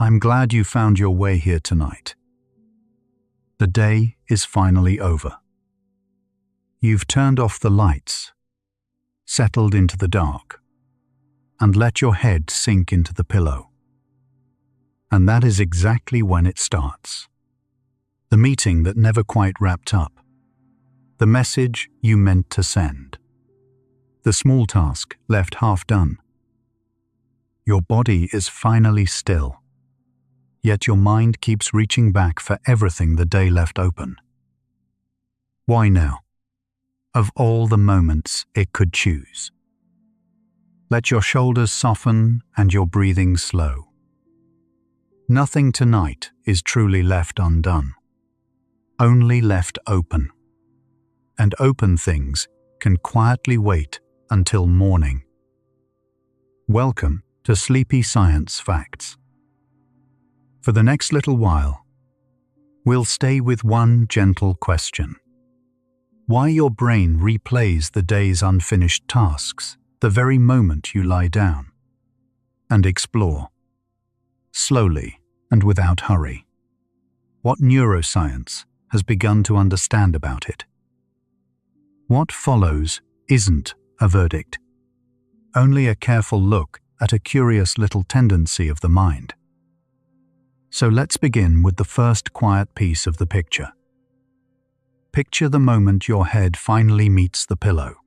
I'm glad you found your way here tonight. The day is finally over. You've turned off the lights, settled into the dark, and let your head sink into the pillow. And that is exactly when it starts. The meeting that never quite wrapped up. The message you meant to send. The small task left half done. Your body is finally still, yet your mind keeps reaching back for everything the day left open. Why now? Of all the moments it could choose. Let your shoulders soften and your breathing slow. Nothing tonight is truly left undone, only left open. And open things can quietly wait until morning. Welcome to Sleepy Science Facts. For the next little while, we'll stay with one gentle question. Why your brain replays the day's unfinished tasks the very moment you lie down, and explore, slowly and without hurry, what neuroscience has begun to understand about it. What follows isn't a verdict, only a careful look at a curious little tendency of the mind. So let's begin with the first quiet piece of the picture. Picture the moment your head finally meets the pillow,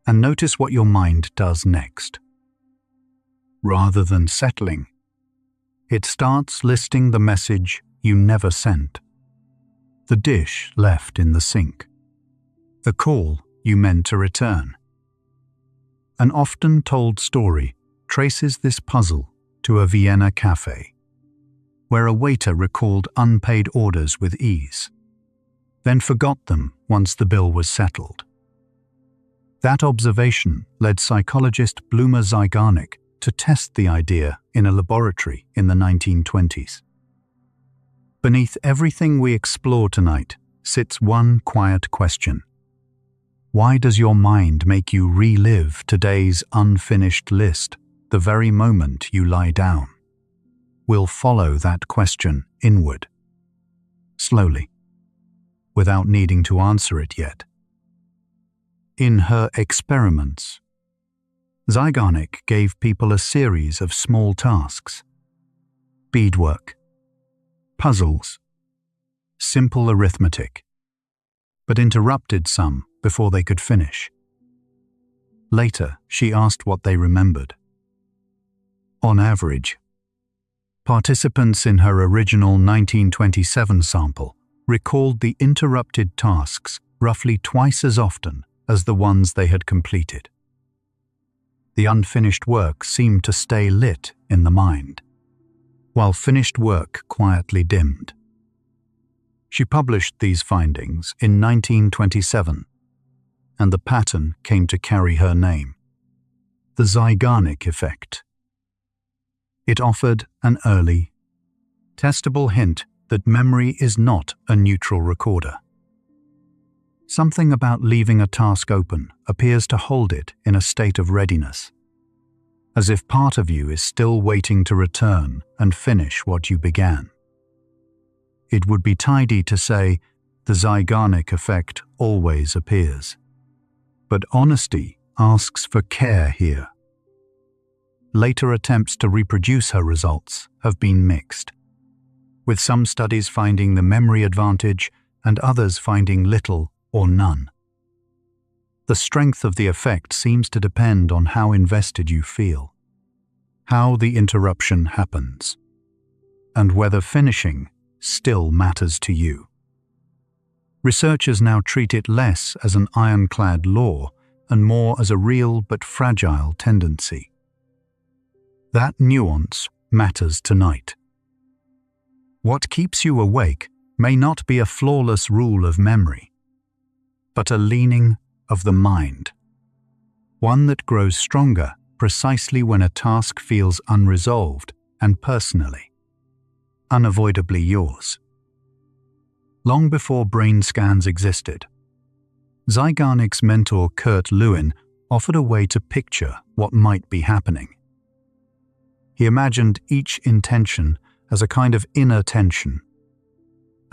and notice what your mind does next. Rather than settling, it starts listing the message you never sent, the dish left in the sink, the call you meant to return. An often told story traces this puzzle to a Vienna cafe, where a waiter recalled unpaid orders with ease, then forgot them once the bill was settled. That observation led psychologist Bloomer Zeigarnik to test the idea in a laboratory in the 1920s. Beneath everything we explore tonight sits one quiet question. Why does your mind make you relive today's unfinished list the very moment you lie down? We'll follow that question inward, slowly, without needing to answer it yet. In her experiments, Zeigarnik gave people a series of small tasks: beadwork, puzzles, simple arithmetic, but interrupted some before they could finish. Later, she asked what they remembered. On average, participants in her original 1927 sample recalled the interrupted tasks roughly twice as often as the ones they had completed. The unfinished work seemed to stay lit in the mind, while finished work quietly dimmed. She published these findings in 1927, and the pattern came to carry her name: the Zeigarnik Effect. It offered an early, testable hint that memory is not a neutral recorder. Something about leaving a task open appears to hold it in a state of readiness, as if part of you is still waiting to return and finish what you began. It would be tidy to say the Zeigarnik Effect always appears, but honesty asks for care here. Later attempts to reproduce her results have been mixed, with some studies finding the memory advantage and others finding little or none. The strength of the effect seems to depend on how invested you feel, how the interruption happens, and whether finishing still matters to you. Researchers now treat it less as an ironclad law and more as a real but fragile tendency. That nuance matters tonight. What keeps you awake may not be a flawless rule of memory, but a leaning of the mind, one that grows stronger precisely when a task feels unresolved and personally, unavoidably yours. Long before brain scans existed, Zeigarnik's mentor Kurt Lewin offered a way to picture what might be happening. He imagined each intention as a kind of inner tension,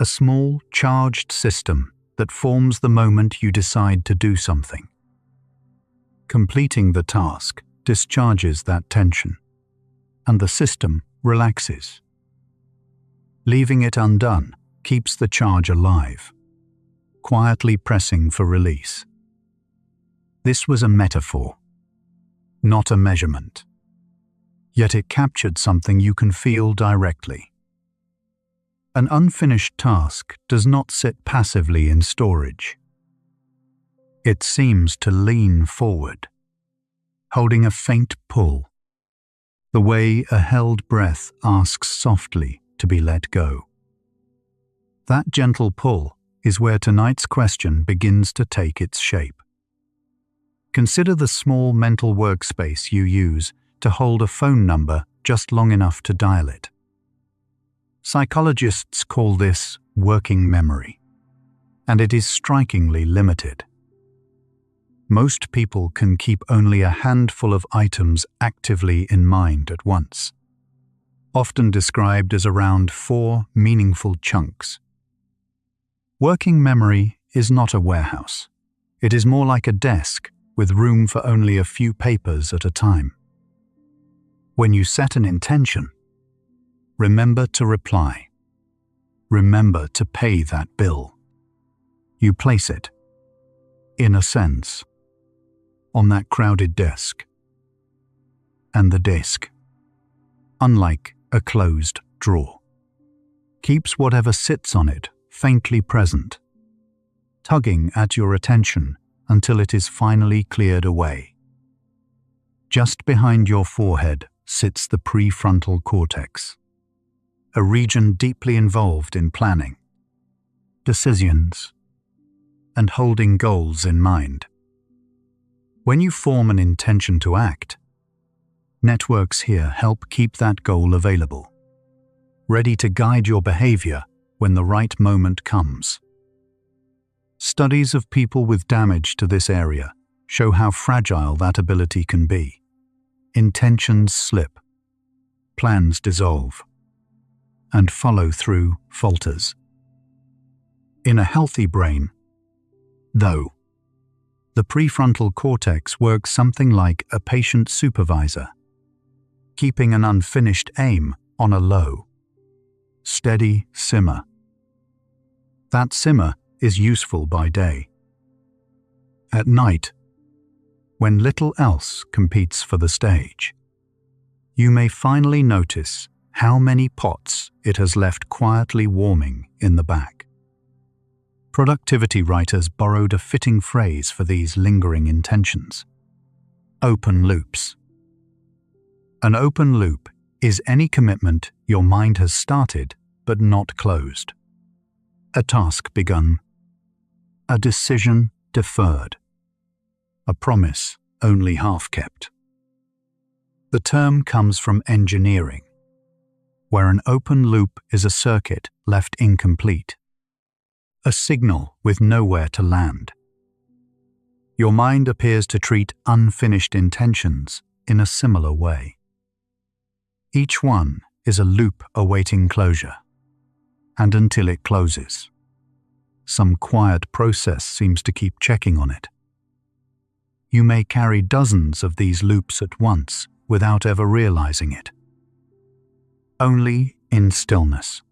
a small, charged system that forms the moment you decide to do something. Completing the task discharges that tension, and the system relaxes. Leaving it undone keeps the charge alive, quietly pressing for release. This was a metaphor, not a measurement. Yet it captured something you can feel directly. An unfinished task does not sit passively in storage. It seems to lean forward, holding a faint pull, the way a held breath asks softly to be let go. That gentle pull is where tonight's question begins to take its shape. Consider the small mental workspace you use to hold a phone number just long enough to dial it. Psychologists call this working memory, and it is strikingly limited. Most people can keep only a handful of items actively in mind at once, often described as around 4 meaningful chunks. Working memory is not a warehouse. It is more like a desk with room for only a few papers at a time. When you set an intention, remember to reply. Remember to pay that bill. You place it, in a sense, on that crowded desk. And the desk, unlike a closed drawer, keeps whatever sits on it faintly present, tugging at your attention until it is finally cleared away. Just behind your forehead sits the prefrontal cortex, a region deeply involved in planning, decisions, and holding goals in mind. When you form an intention to act, networks here help keep that goal available, ready to guide your behavior when the right moment comes. Studies of people with damage to this area show how fragile that ability can be. Intentions slip, plans dissolve, and follow-through falters. In a healthy brain, though, the prefrontal cortex works something like a patient supervisor, keeping an unfinished aim on a low, steady simmer. That simmer is useful by day. At night, when little else competes for the stage, you may finally notice how many pots it has left quietly warming in the back. Productivity writers borrowed a fitting phrase for these lingering intentions: open loops. An open loop is any commitment your mind has started but not closed. A task begun, a decision deferred, a promise only half kept. The term comes from engineering, where an open loop is a circuit left incomplete, a signal with nowhere to land. Your mind appears to treat unfinished intentions in a similar way. Each one is a loop awaiting closure, and until it closes, some quiet process seems to keep checking on it. You may carry dozens of these loops at once without ever realizing it. Only in stillness,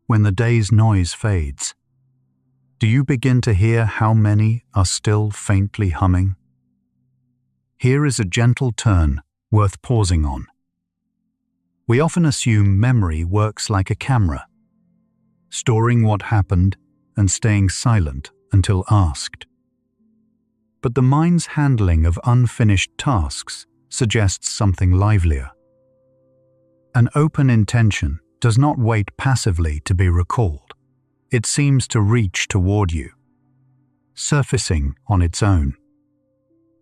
when the day's noise fades, do you begin to hear how many are still faintly humming? Here is a gentle turn worth pausing on. We often assume memory works like a camera, storing what happened and staying silent until asked. But the mind's handling of unfinished tasks suggests something livelier. An open intention does not wait passively to be recalled. It seems to reach toward you, surfacing on its own,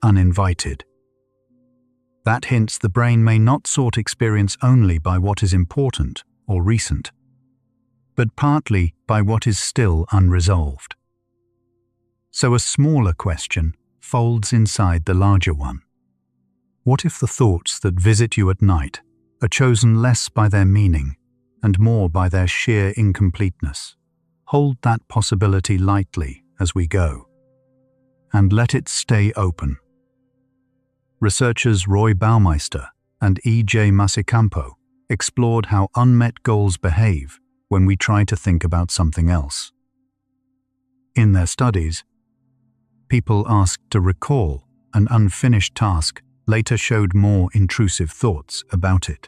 uninvited. That hints the brain may not sort experience only by what is important or recent, but partly by what is still unresolved. So a smaller question folds inside the larger one. What if the thoughts that visit you at night are chosen less by their meaning and more by their sheer incompleteness. Hold that possibility lightly as we go, and let it stay open. Researchers Roy Baumeister and E.J. Masicampo explored how unmet goals behave when we try to think about something else. In their studies, people asked to recall an unfinished task later showed more intrusive thoughts about it,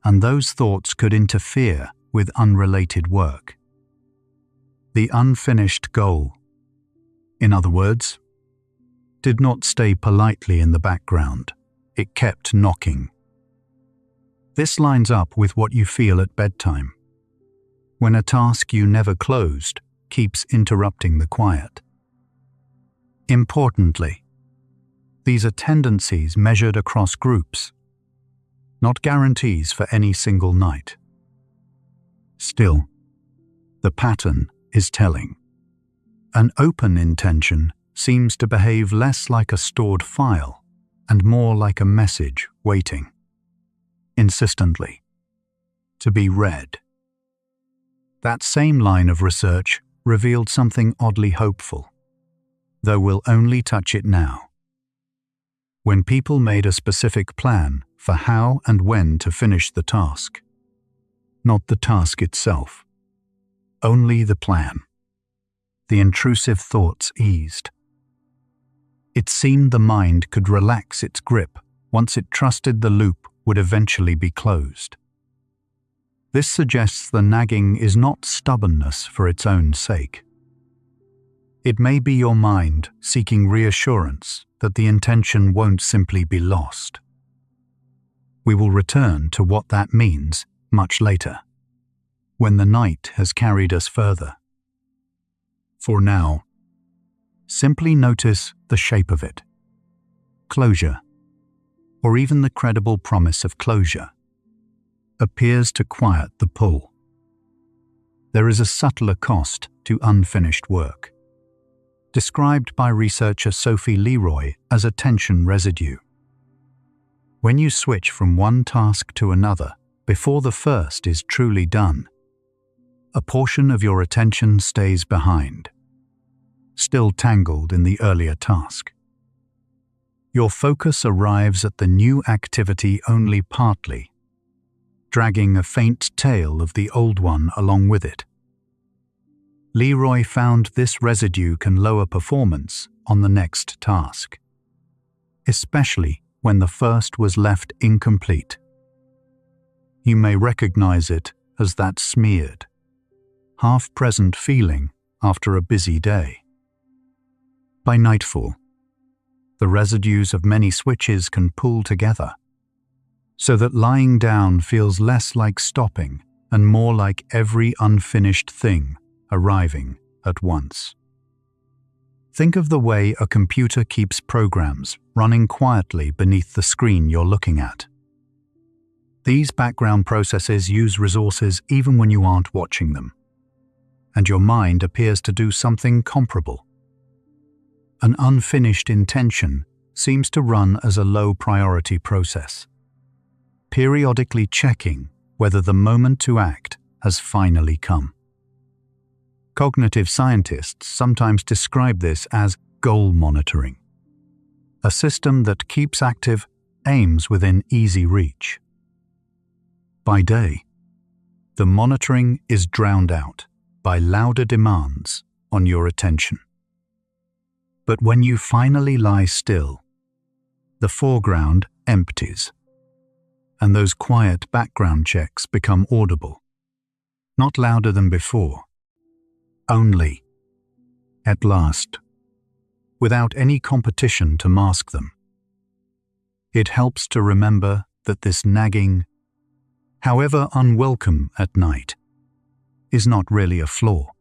and those thoughts could interfere with unrelated work. The unfinished goal, in other words, did not stay politely in the background. It kept knocking. This lines up with what you feel at bedtime, when a task you never closed keeps interrupting the quiet. Importantly, these are tendencies measured across groups, not guarantees for any single night. Still, the pattern is telling. An open intention seems to behave less like a stored file and more like a message waiting, insistently, to be read. That same line of research revealed something oddly hopeful, though we'll only touch it now. When people made a specific plan for how and when to finish the task, not the task itself, only the plan, the intrusive thoughts eased. It seemed the mind could relax its grip once it trusted the loop would eventually be closed. This suggests the nagging is not stubbornness for its own sake. It may be your mind seeking reassurance that the intention won't simply be lost. We will return to what that means much later, when the night has carried us further. For now, simply notice the shape of it. Closure, or even the credible promise of closure, appears to quiet the pull. There is a subtler cost to unfinished work, described by researcher Sophie Leroy as attention residue. When you switch from one task to another before the first is truly done, a portion of your attention stays behind, still tangled in the earlier task. Your focus arrives at the new activity only partly, dragging a faint tail of the old one along with it. Leroy found this residue can lower performance on the next task, especially when the first was left incomplete. You may recognize it as that smeared, half-present feeling after a busy day. By nightfall, the residues of many switches can pool together, so that lying down feels less like stopping and more like every unfinished thing arriving at once. Think of the way a computer keeps programs running quietly beneath the screen you're looking at. These background processes use resources even when you aren't watching them, and your mind appears to do something comparable. An unfinished intention seems to run as a low-priority process, periodically checking whether the moment to act has finally come. Cognitive scientists sometimes describe this as goal monitoring, a system that keeps active aims within easy reach. By day, the monitoring is drowned out by louder demands on your attention. But when you finally lie still, the foreground empties, and those quiet background checks become audible, not louder than before, only, at last, without any competition to mask them. It helps to remember that this nagging, however unwelcome at night, is not really a flaw.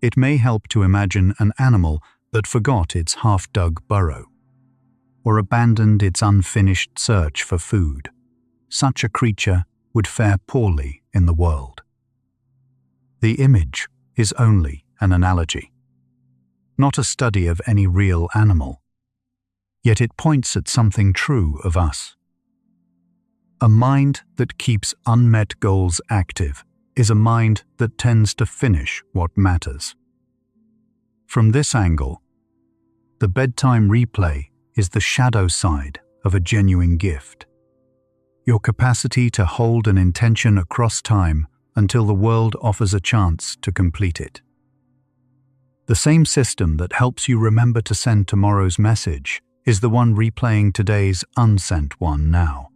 It may help to imagine an animal that forgot its half-dug burrow, or abandoned its unfinished search for food. Such a creature would fare poorly in the world. The image is only an analogy, not a study of any real animal, yet it points at something true of us. A mind that keeps unmet goals active is a mind that tends to finish what matters. From this angle, the bedtime replay is the shadow side of a genuine gift. Your capacity to hold an intention across time until the world offers a chance to complete it. The same system that helps you remember to send tomorrow's message is the one replaying today's unsent one now.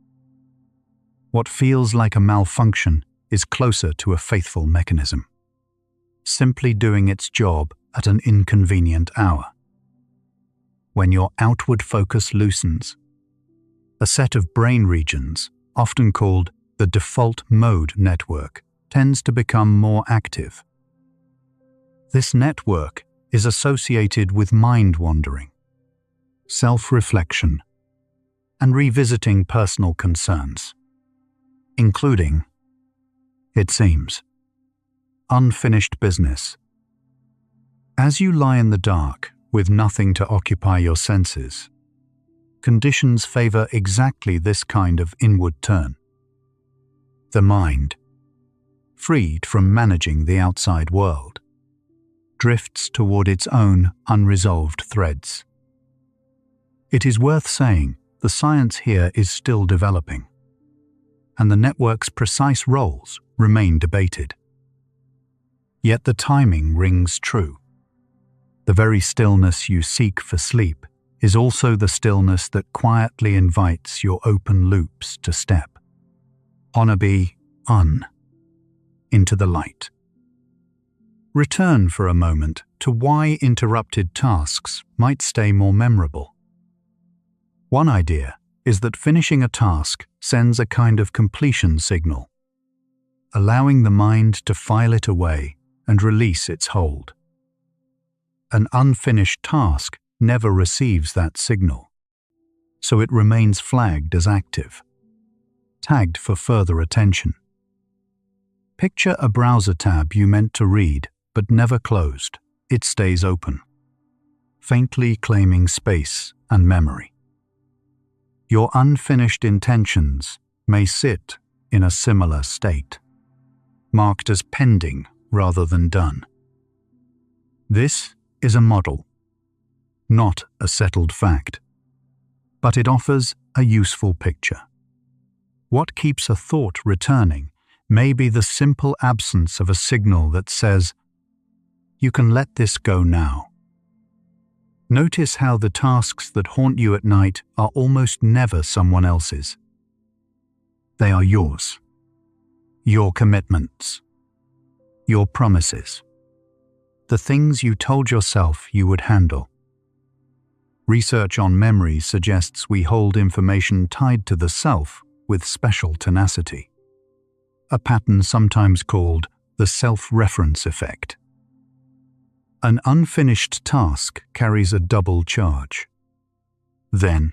What feels like a malfunction is closer to a faithful mechanism, simply doing its job at an inconvenient hour. When your outward focus loosens, a set of brain regions, often called the default mode network, tends to become more active. This network is associated with mind wandering, self-reflection, and revisiting personal concerns, including, it seems, unfinished business. As you lie in the dark with nothing to occupy your senses, conditions favor exactly this kind of inward turn. The mind, freed from managing the outside world, drifts toward its own unresolved threads. It is worth saying the science here is still developing, and the network's precise roles remain debated. Yet the timing rings true. The very stillness you seek for sleep is also the stillness that quietly invites your open loops to step, into the light. Return for a moment to why interrupted tasks might stay more memorable. One idea is that finishing a task sends a kind of completion signal, allowing the mind to file it away and release its hold. An unfinished task never receives that signal, so it remains flagged as active, tagged for further attention. Picture a browser tab you meant to read but never closed. It stays open, faintly claiming space and memory. Your unfinished intentions may sit in a similar state, marked as pending rather than done. This is a model, not a settled fact, but it offers a useful picture. What keeps a thought returning may be the simple absence of a signal that says, "You can let this go now." Notice how the tasks that haunt you at night are almost never someone else's. They are yours, your commitments, your promises, the things you told yourself you would handle. Research on memory suggests we hold information tied to the self with special tenacity, a pattern sometimes called the self-reference effect. An unfinished task carries a double charge. Then,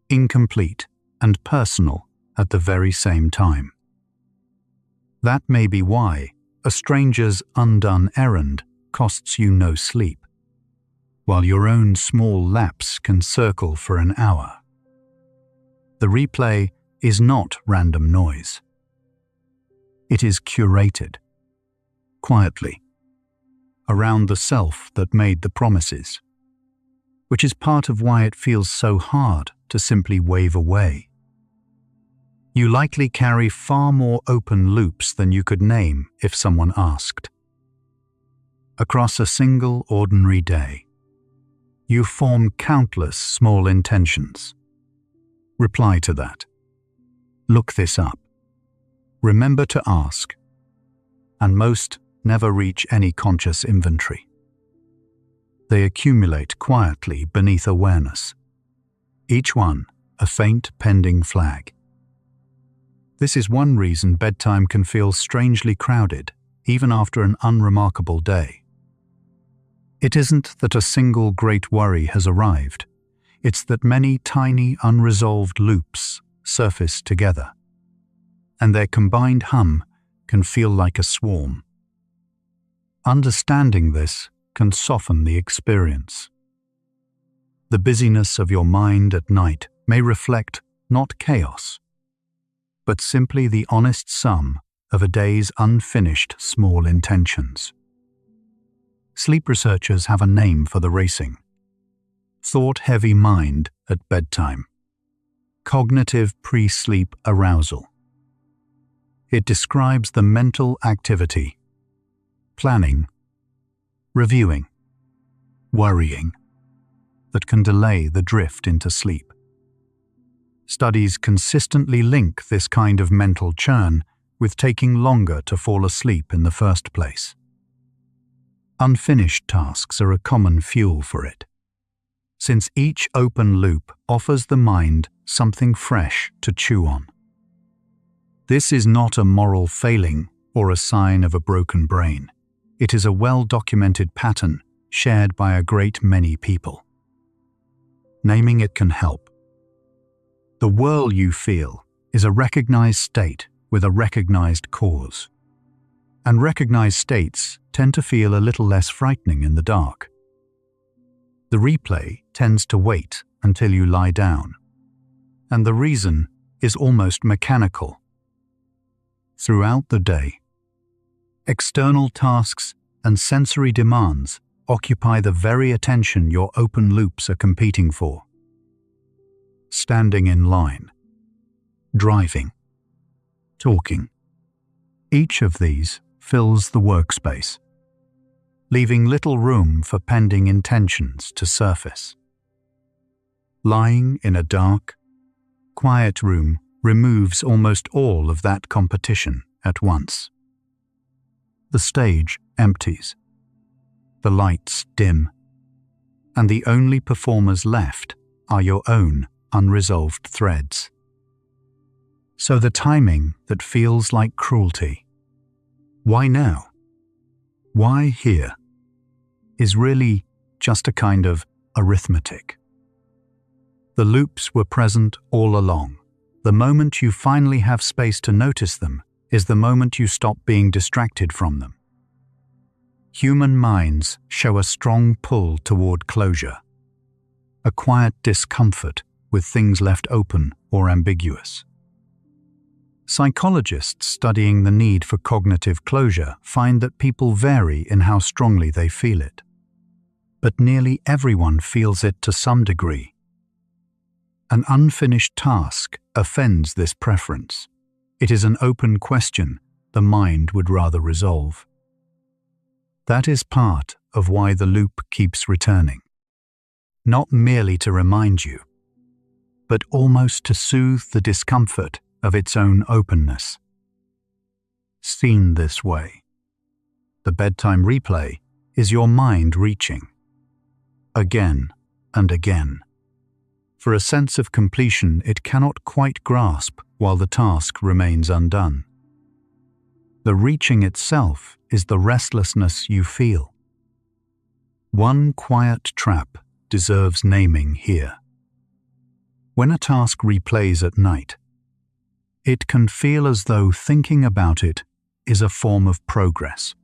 incomplete and personal at the very same time. That may be why a stranger's undone errand costs you no sleep, while your own small lapse can circle for an hour. The replay is not random noise. It is curated, quietly, around the self that made the promises, which is part of why it feels so hard to simply wave away. You likely carry far more open loops than you could name if someone asked. Across a single ordinary day, you form countless small intentions. Reply to that. Look this up. Remember to ask. And most never reach any conscious inventory. They accumulate quietly beneath awareness, each one a faint pending flag. This is one reason bedtime can feel strangely crowded, even after an unremarkable day. It isn't that a single great worry has arrived, it's that many tiny unresolved loops surface together, and their combined hum can feel like a swarm. Understanding this can soften the experience. The busyness of your mind at night may reflect not chaos, but simply the honest sum of a day's unfinished small intentions. Sleep researchers have a name for the racing: thought-heavy mind at bedtime, cognitive pre-sleep arousal. It describes the mental activity, planning, reviewing, worrying, that can delay the drift into sleep. Studies consistently link this kind of mental churn with taking longer to fall asleep in the first place. Unfinished tasks are a common fuel for it, since each open loop offers the mind something fresh to chew on. This is not a moral failing or a sign of a broken brain. It is a well-documented pattern shared by a great many people. Naming it can help. The whirl you feel is a recognized state with a recognized cause. And recognized states tend to feel a little less frightening in the dark. The replay tends to wait until you lie down, and the reason is almost mechanical. Throughout the day, external tasks and sensory demands occupy the very attention your open loops are competing for. Standing in line, driving, talking. Each of these fills the workspace, leaving little room for pending intentions to surface. Lying in a dark, quiet room removes almost all of that competition at once. The stage empties, the lights dim, and the only performers left are your own unresolved threads. So the timing that feels like cruelty, why now? Why here? Is really just a kind of arithmetic. The loops were present all along. The moment you finally have space to notice them is the moment you stop being distracted from them. Human minds show a strong pull toward closure, a quiet discomfort with things left open or ambiguous. Psychologists studying the need for cognitive closure find that people vary in how strongly they feel it. But nearly everyone feels it to some degree. An unfinished task offends this preference. It is an open question the mind would rather resolve. That is part of why the loop keeps returning. Not merely to remind you, but almost to soothe the discomfort of its own openness. Seen this way, the bedtime replay is your mind reaching, again and again, for a sense of completion it cannot quite grasp while the task remains undone. The reaching itself is the restlessness you feel. One quiet trap deserves naming here. When a task replays at night, it can feel as though thinking about it is a form of progress,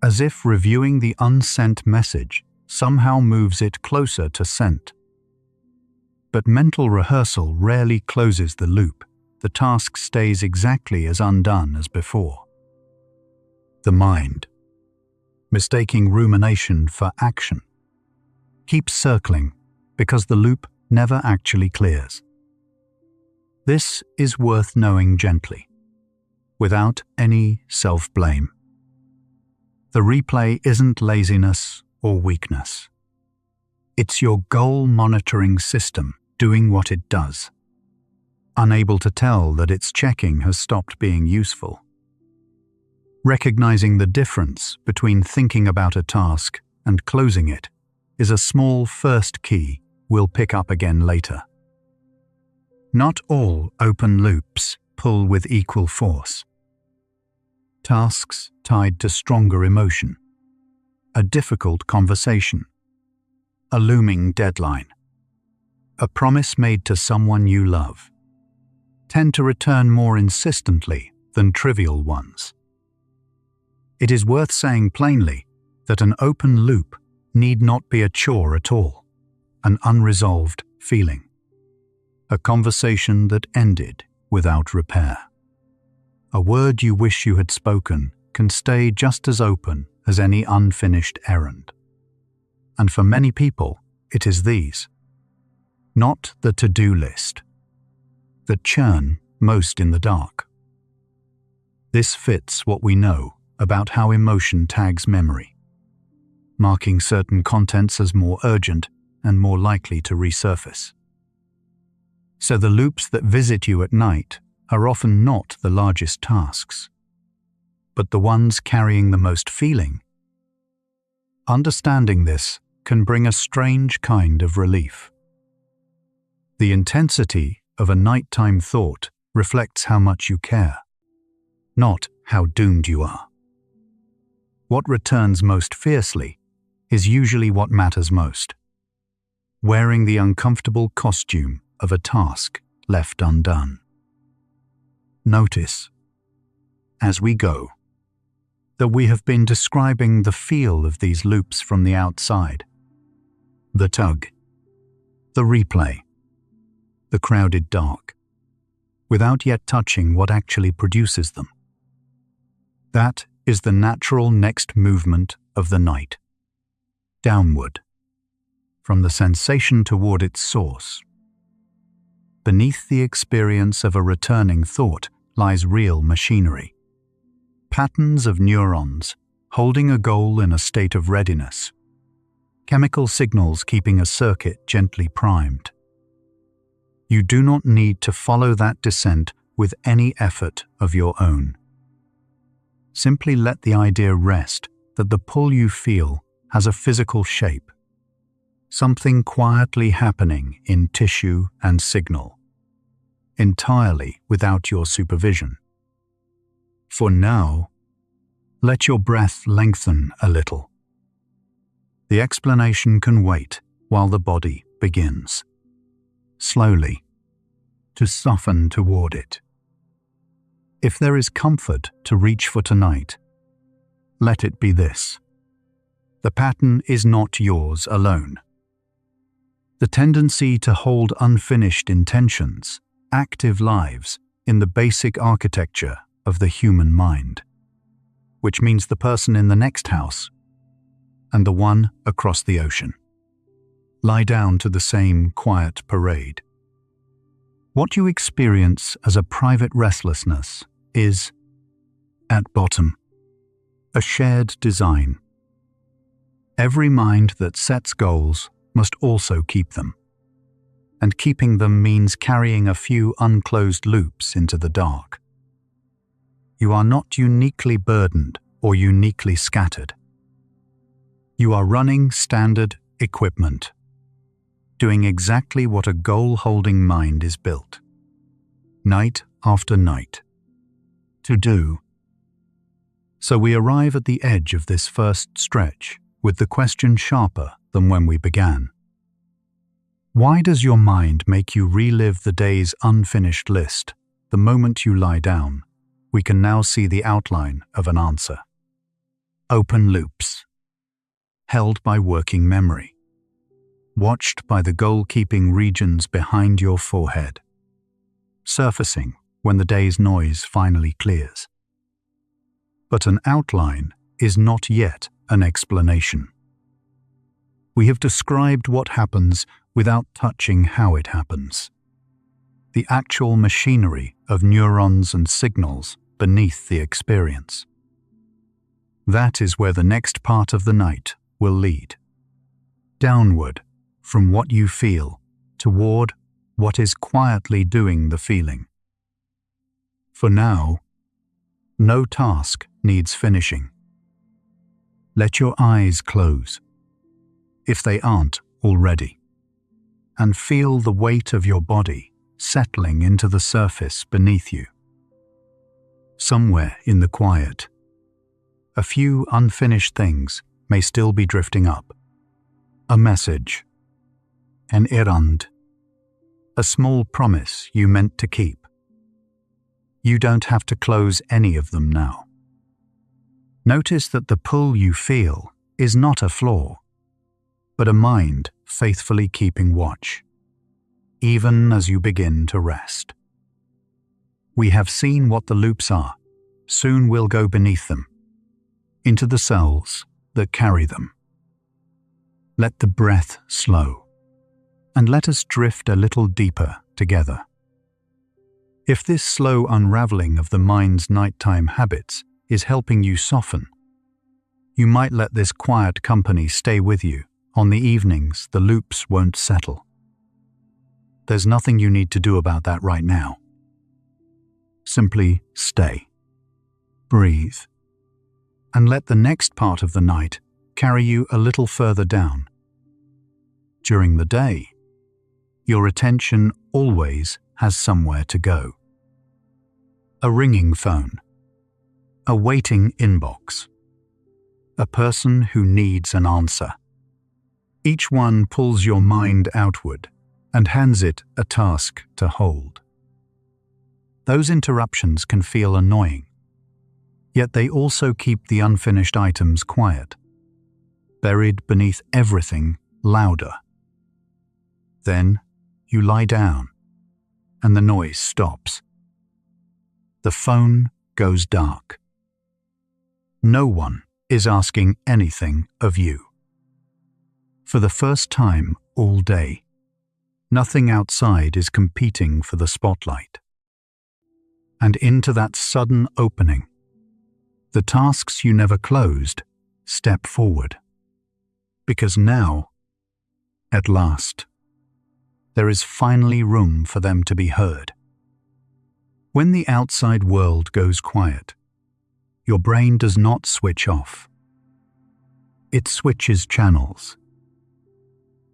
as if reviewing the unsent message somehow moves it closer to sent. But mental rehearsal rarely closes the loop. The task stays exactly as undone as before. The mind, mistaking rumination for action, keeps circling because the loop never actually clears. This is worth knowing gently, without any self-blame. The replay isn't laziness or weakness. It's your goal monitoring system doing what it does, unable to tell that its checking has stopped being useful. Recognizing the difference between thinking about a task and closing it is a small first key we'll pick up again later. Not all open loops pull with equal force. Tasks tied to stronger emotion, a difficult conversation, a looming deadline, a promise made to someone you love, tend to return more insistently than trivial ones. It is worth saying plainly that an open loop need not be a chore at all, an unresolved feeling. A conversation that ended without repair. A word you wish you had spoken can stay just as open as any unfinished errand. And for many people, it is these, not the to-do list, that churn most in the dark. This fits what we know about how emotion tags memory, marking certain contents as more urgent and more likely to resurface. So the loops that visit you at night are often not the largest tasks, but the ones carrying the most feeling. Understanding this can bring a strange kind of relief. The intensity of a nighttime thought reflects how much you care, not how doomed you are. What returns most fiercely is usually what matters most, wearing the uncomfortable costume of a task left undone. Notice, as we go, that we have been describing the feel of these loops from the outside. The tug, the replay, the crowded dark, without yet touching what actually produces them. That is the natural next movement of the night, downward, from the sensation toward its source. Beneath the experience of a returning thought lies real machinery, patterns of neurons holding a goal in a state of readiness, chemical signals keeping a circuit gently primed. You do not need to follow that descent with any effort of your own. Simply let the idea rest that the pull you feel has a physical shape, something quietly happening in tissue and signal, entirely without your supervision. For now, let your breath lengthen a little. The explanation can wait while the body begins, slowly, to soften toward it. If there is comfort to reach for tonight, let it be this. The pattern is not yours alone. The tendency to hold unfinished intentions, active lives in the basic architecture of the human mind, which means the person in the next house and the one across the ocean lie down to the same quiet parade. What you experience as a private restlessness is, at bottom, a shared design. Every mind that sets goals must also keep them, and keeping them means carrying a few unclosed loops into the dark. You are not uniquely burdened or uniquely scattered. You are running standard equipment, doing exactly what a goal-holding mind is built, night after night, to do. So we arrive at the edge of this first stretch with the question sharper than when we began. Why does your mind make you relive the day's unfinished list the moment you lie down? We can now see the outline of an answer. Open loops, held by working memory, watched by the goal-keeping regions behind your forehead, surfacing when the day's noise finally clears. But an outline is not yet an explanation. We have described what happens without touching how it happens, the actual machinery of neurons and signals beneath the experience. That is where the next part of the night will lead, downward from what you feel toward what is quietly doing the feeling. For now, no task needs finishing. Let your eyes close, if they aren't already, and feel the weight of your body settling into the surface beneath you. Somewhere in the quiet, a few unfinished things may still be drifting up. A message, an errand, a small promise you meant to keep. You don't have to close any of them now. Notice that the pull you feel is not a flaw, but a mind faithfully keeping watch, even as you begin to rest. We have seen what the loops are. Soon we'll go beneath them, into the cells that carry them. Let the breath slow, and let us drift a little deeper together. If this slow unraveling of the mind's nighttime habits is helping you soften, you might let this quiet company stay with you on the evenings the loops won't settle. There's nothing you need to do about that right now. Simply stay, breathe, and let the next part of the night carry you a little further down. During the day, your attention always has somewhere to go. A ringing phone, a waiting inbox, a person who needs an answer. Each one pulls your mind outward and hands it a task to hold. Those interruptions can feel annoying, yet they also keep the unfinished items quiet, buried beneath everything louder. Then you lie down, and the noise stops. The phone goes dark. No one is asking anything of you. For the first time all day, nothing outside is competing for the spotlight. And into that sudden opening, the tasks you never closed step forward. Because now, at last, there is finally room for them to be heard. When the outside world goes quiet, your brain does not switch off. It switches channels.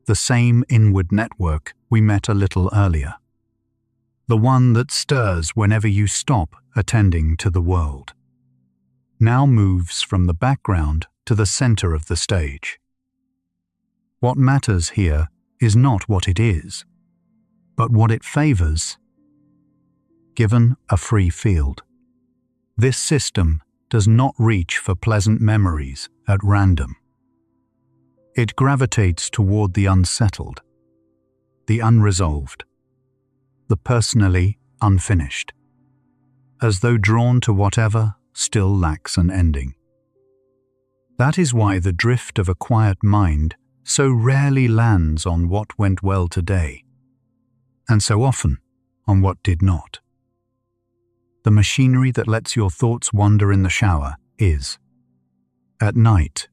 The same inward network we met a little earlier. The one that stirs whenever you stop attending to the world. Now moves from the background to the center of the stage. What matters here is not what it is, but what it favors. Given a free field, this system does not reach for pleasant memories at random. It gravitates toward the unsettled, the unresolved, the personally unfinished, as though drawn to whatever still lacks an ending. That is why the drift of a quiet mind so rarely lands on what went well today, and so often on what did not. The machinery that lets your thoughts wander in the shower is, at night,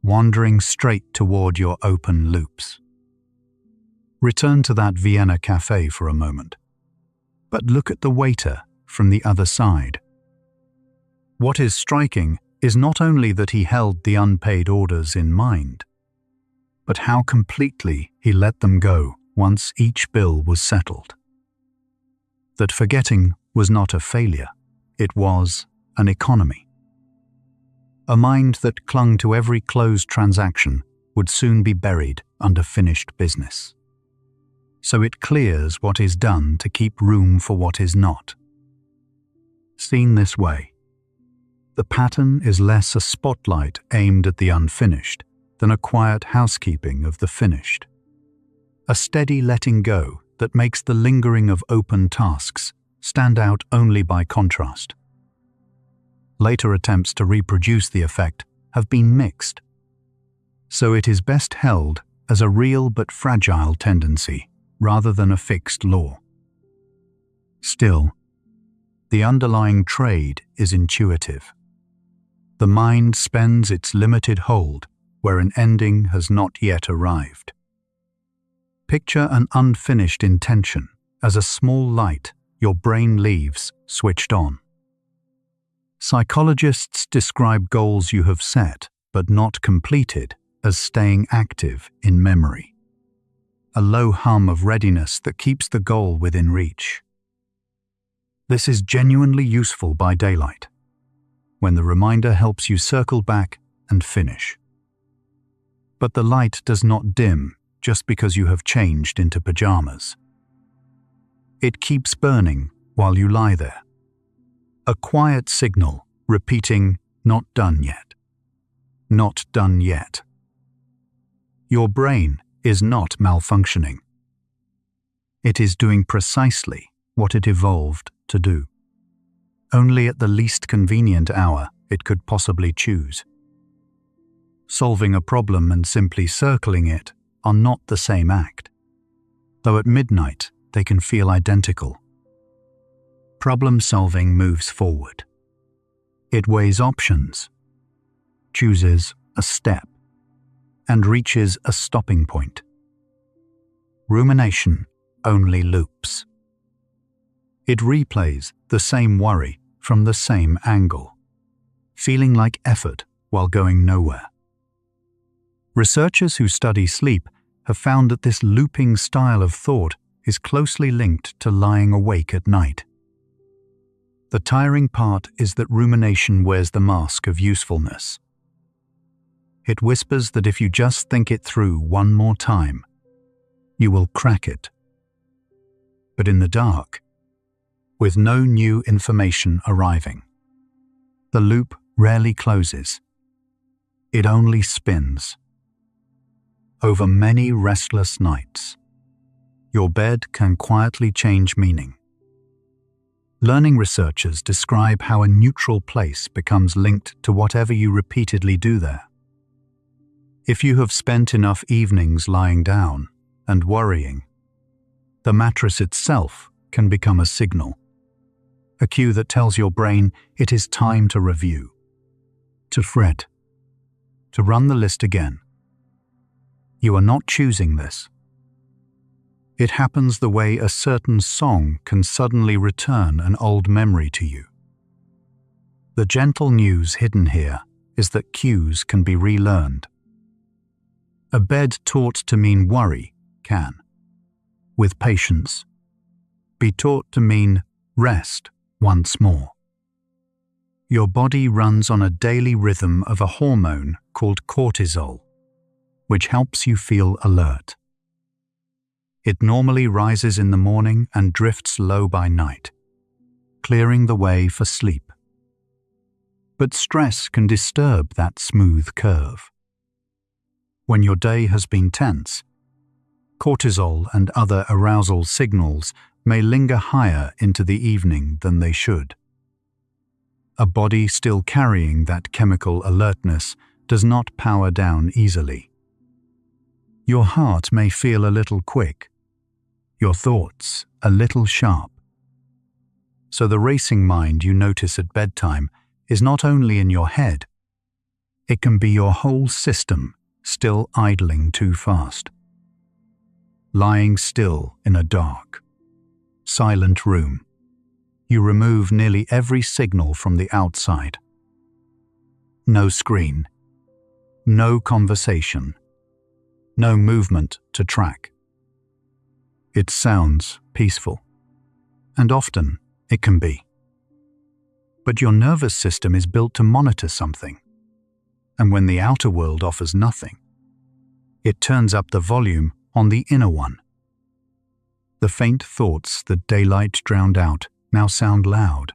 wandering straight toward your open loops. Return to that Vienna cafe for a moment, but look at the waiter from the other side. What is striking is not only that he held the unpaid orders in mind, but how completely he let them go once each bill was settled. That forgetting was not a failure, it was an economy. A mind that clung to every closed transaction would soon be buried under finished business. So it clears what is done to keep room for what is not. Seen this way, the pattern is less a spotlight aimed at the unfinished than a quiet housekeeping of the finished. A steady letting go that makes the lingering of open tasks stand out only by contrast. Later attempts to reproduce the effect have been mixed, so it is best held as a real but fragile tendency rather than a fixed law. Still, the underlying trade is intuitive. The mind spends its limited hold where an ending has not yet arrived. Picture an unfinished intention as a small light your brain leaves switched on. Psychologists describe goals you have set but not completed as staying active in memory. A low hum of readiness that keeps the goal within reach. This is genuinely useful by daylight, when the reminder helps you circle back and finish. But the light does not dim just because you have changed into pajamas. It keeps burning while you lie there. A quiet signal repeating, "Not done yet. Not done yet." Your brain is not malfunctioning. It is doing precisely what it evolved to do. Only at the least convenient hour it could possibly choose. Solving a problem and simply circling it are not the same act, though at midnight they can feel identical. Problem solving moves forward. It weighs options, chooses a step, and reaches a stopping point. Rumination only loops. It replays the same worry from the same angle, feeling like effort while going nowhere. Researchers who study sleep have found that this looping style of thought is closely linked to lying awake at night. The tiring part is that rumination wears the mask of usefulness. It whispers that if you just think it through one more time, you will crack it. But in the dark, with no new information arriving, the loop rarely closes. It only spins. Over many restless nights, your bed can quietly change meaning. Learning researchers describe how a neutral place becomes linked to whatever you repeatedly do there. If you have spent enough evenings lying down and worrying, the mattress itself can become a signal, a cue that tells your brain it is time to review, to fret, to run the list again. You are not choosing this. It happens the way a certain song can suddenly return an old memory to you. The gentle news hidden here is that cues can be relearned. A bed taught to mean worry can, with patience, be taught to mean rest once more. Your body runs on a daily rhythm of a hormone called cortisol, which helps you feel alert. It normally rises in the morning and drifts low by night, clearing the way for sleep. But stress can disturb that smooth curve. When your day has been tense, cortisol and other arousal signals may linger higher into the evening than they should. A body still carrying that chemical alertness does not power down easily. Your heart may feel a little quick, your thoughts a little sharp. So the racing mind you notice at bedtime is not only in your head, it can be your whole system still idling too fast. Lying still in a dark, silent room, you remove nearly every signal from the outside. No screen, no conversation, no movement to track. It sounds peaceful, and often it can be. But your nervous system is built to monitor something, and when the outer world offers nothing, it turns up the volume on the inner one. The faint thoughts that daylight drowned out now sound loud.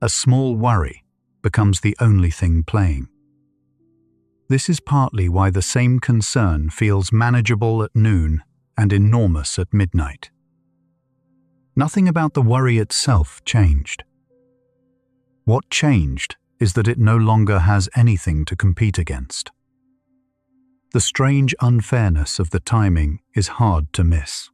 A small worry becomes the only thing playing. This is partly why the same concern feels manageable at noon and enormous at midnight. Nothing about the worry itself changed. What changed is that it no longer has anything to compete against. The strange unfairness of the timing is hard to miss.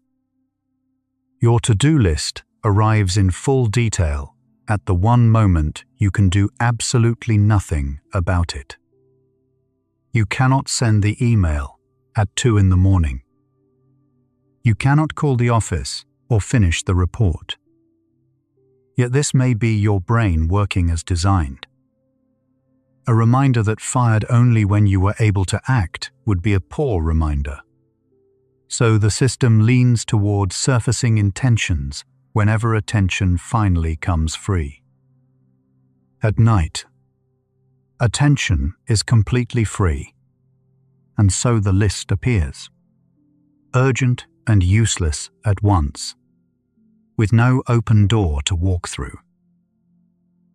Your to-do list arrives in full detail at the one moment you can do absolutely nothing about it. You cannot send the email at 2 in the morning. You cannot call the office or finish the report. Yet this may be your brain working as designed. A reminder that fired only when you were able to act would be a poor reminder. So the system leans toward surfacing intentions whenever attention finally comes free. At night, attention is completely free, and so the list appears. Urgent and useless at once, with no open door to walk through.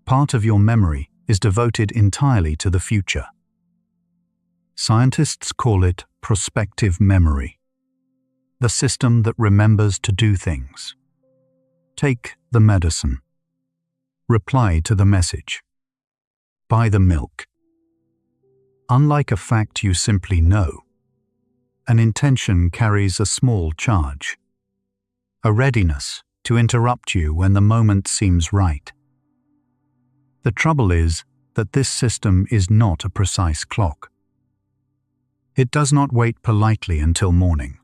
Part of your memory is devoted entirely to the future. Scientists call it prospective memory, the system that remembers to do things, Take the medicine. Reply to the message. Buy the milk. Unlike a fact you simply know, an intention carries a small charge, a readiness to interrupt you when the moment seems right. The trouble is that this system is not a precise clock. It does not wait politely until morning.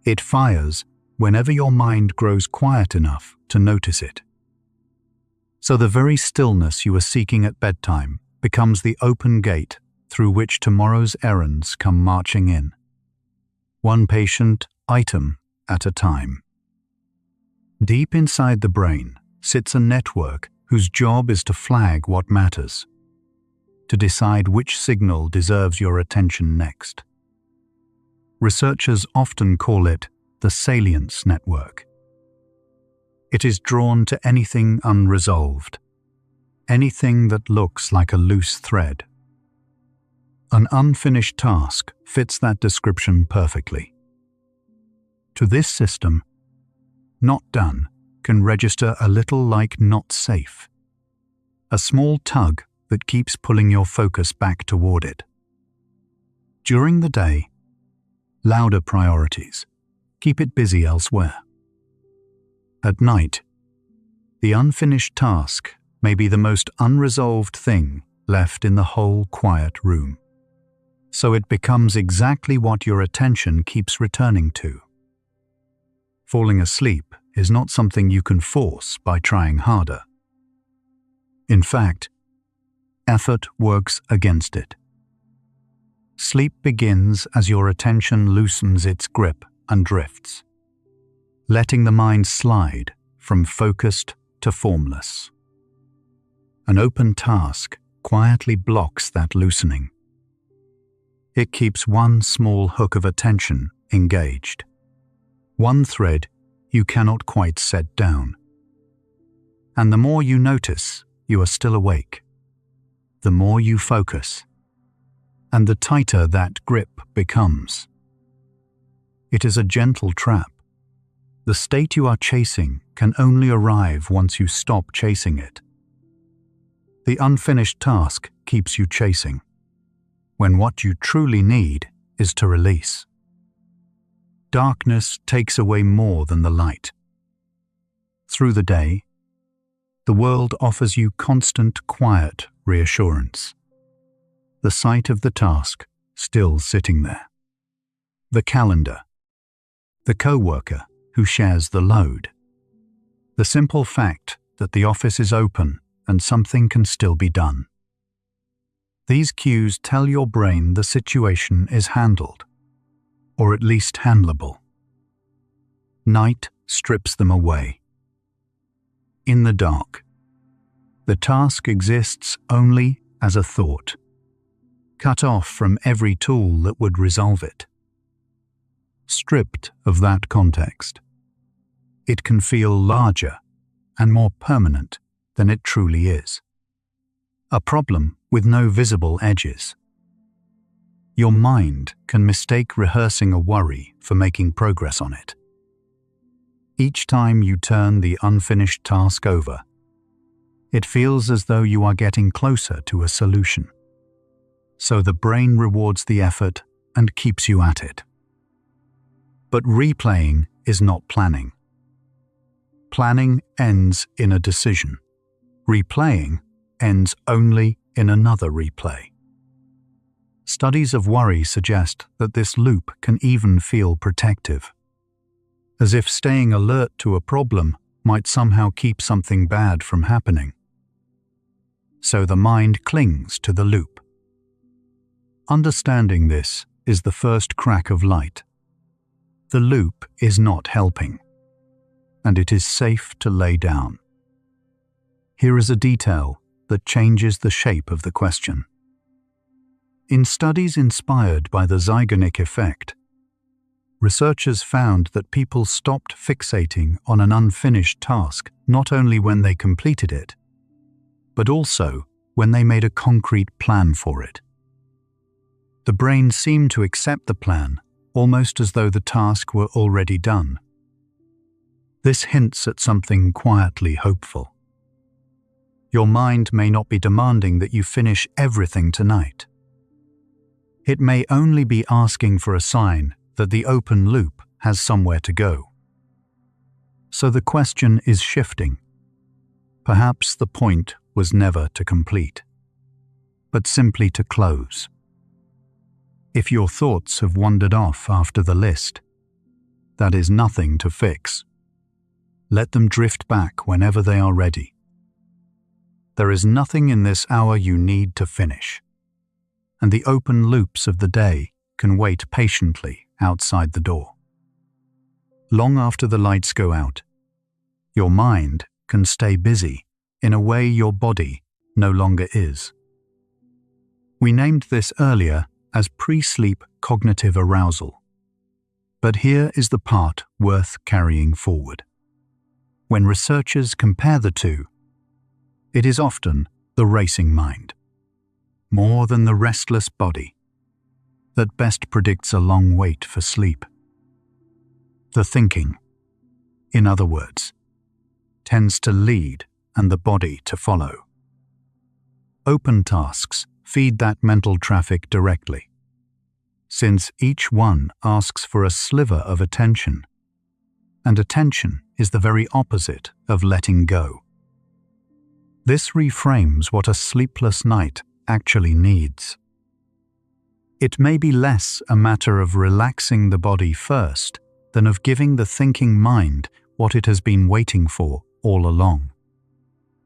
It fires whenever your mind grows quiet enough to notice it. So the very stillness you are seeking at bedtime becomes the open gate through which tomorrow's errands come marching in, one patient item at a time. Deep inside the brain sits a network whose job is to flag what matters, to decide which signal deserves your attention next. Researchers often call it the salience network. It is drawn to anything unresolved, anything that looks like a loose thread. An unfinished task fits that description perfectly. To this system, not done can register a little like not safe, a small tug that keeps pulling your focus back toward it. During the day, louder priorities keep it busy elsewhere. At night, the unfinished task may be the most unresolved thing left in the whole quiet room. So it becomes exactly what your attention keeps returning to. Falling asleep is not something you can force by trying harder. In fact, effort works against it. Sleep begins as your attention loosens its grip and drifts, letting the mind slide from focused to formless. An open task quietly blocks that loosening. It keeps one small hook of attention engaged, one thread you cannot quite set down. And the more you notice you are still awake, the more you focus, and the tighter that grip becomes. It is a gentle trap. The state you are chasing can only arrive once you stop chasing it. The unfinished task keeps you chasing, when what you truly need is to release. Darkness takes away more than the light. Through the day, the world offers you constant, quiet reassurance. The sight of the task still sitting there. The calendar. The co-worker who shares the load. The simple fact that the office is open and something can still be done. These cues tell your brain the situation is handled, or at least handleable. Night strips them away. In the dark, the task exists only as a thought, cut off from every tool that would resolve it. Stripped of that context, it can feel larger and more permanent than it truly is. A problem with no visible edges. Your mind can mistake rehearsing a worry for making progress on it. Each time you turn the unfinished task over, it feels as though you are getting closer to a solution. So the brain rewards the effort and keeps you at it. But replaying is not planning. Planning ends in a decision. Replaying ends only in another replay. Studies of worry suggest that this loop can even feel protective, as if staying alert to a problem might somehow keep something bad from happening. So the mind clings to the loop. Understanding this is the first crack of light. The loop is not helping, and it is safe to lay down. Here is a detail that changes the shape of the question. In studies inspired by the Zeigarnik Effect, researchers found that people stopped fixating on an unfinished task not only when they completed it, but also when they made a concrete plan for it. The brain seemed to accept the plan almost as though the task were already done. This hints at something quietly hopeful. Your mind may not be demanding that you finish everything tonight. It may only be asking for a sign that the open loop has somewhere to go. So the question is shifting. Perhaps the point was never to complete, but simply to close. If your thoughts have wandered off after the list, that is nothing to fix. Let them drift back whenever they are ready. There is nothing in this hour you need to finish, and the open loops of the day can wait patiently outside the door. Long after the lights go out, your mind can stay busy in a way your body no longer is. We named this earlier as pre-sleep cognitive arousal. But here is the part worth carrying forward. When researchers compare the two, it is often the racing mind, more than the restless body, that best predicts a long wait for sleep. The thinking, in other words, tends to lead and the body to follow. Open tasks feed that mental traffic directly, since each one asks for a sliver of attention, and attention is the very opposite of letting go. This reframes what a sleepless night actually needs. It may be less a matter of relaxing the body first than of giving the thinking mind what it has been waiting for all along.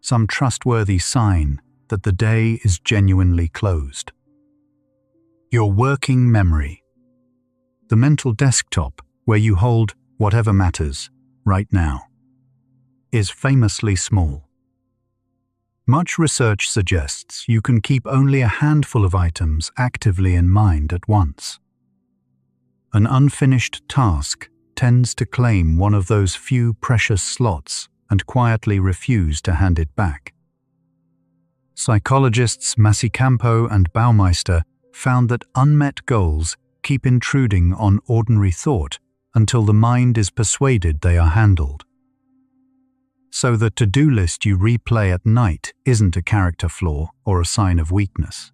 Some trustworthy sign that the day is genuinely closed. Your working memory, the mental desktop where you hold whatever matters right now, is famously small. Much research suggests you can keep only a handful of items actively in mind at once. An unfinished task tends to claim one of those few precious slots and quietly refuse to hand it back. Psychologists Masicampo and Baumeister found that unmet goals keep intruding on ordinary thought until the mind is persuaded they are handled. So the to-do list you replay at night isn't a character flaw or a sign of weakness.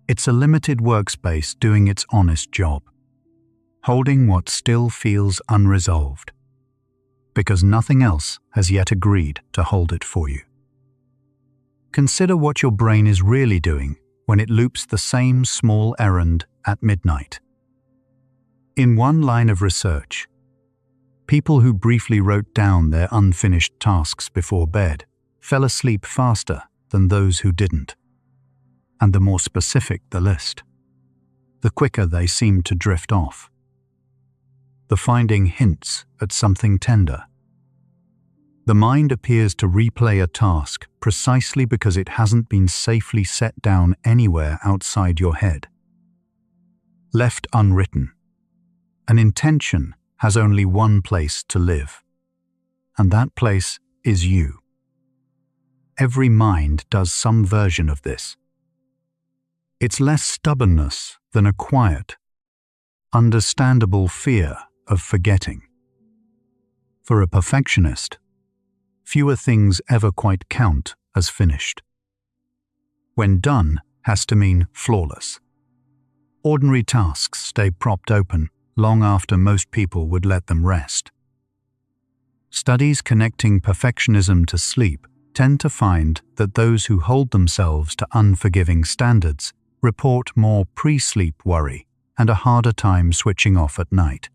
It's a limited workspace doing its honest job, holding what still feels unresolved, because nothing else has yet agreed to hold it for you. Consider what your brain is really doing when it loops the same small errand at midnight. In one line of research, people who briefly wrote down their unfinished tasks before bed fell asleep faster than those who didn't. And the more specific the list, the quicker they seemed to drift off. The finding hints at something tender. The mind appears to replay a task precisely because it hasn't been safely set down anywhere outside your head. Left unwritten, an intention has only one place to live, and that place is you. Every mind does some version of this. It's less stubbornness than a quiet, understandable fear of forgetting. For a perfectionist, fewer things ever quite count as finished. When done has to mean flawless. Ordinary tasks stay propped open long after most people would let them rest. Studies connecting perfectionism to sleep tend to find that those who hold themselves to unforgiving standards report more pre-sleep worry and a harder time switching off at night.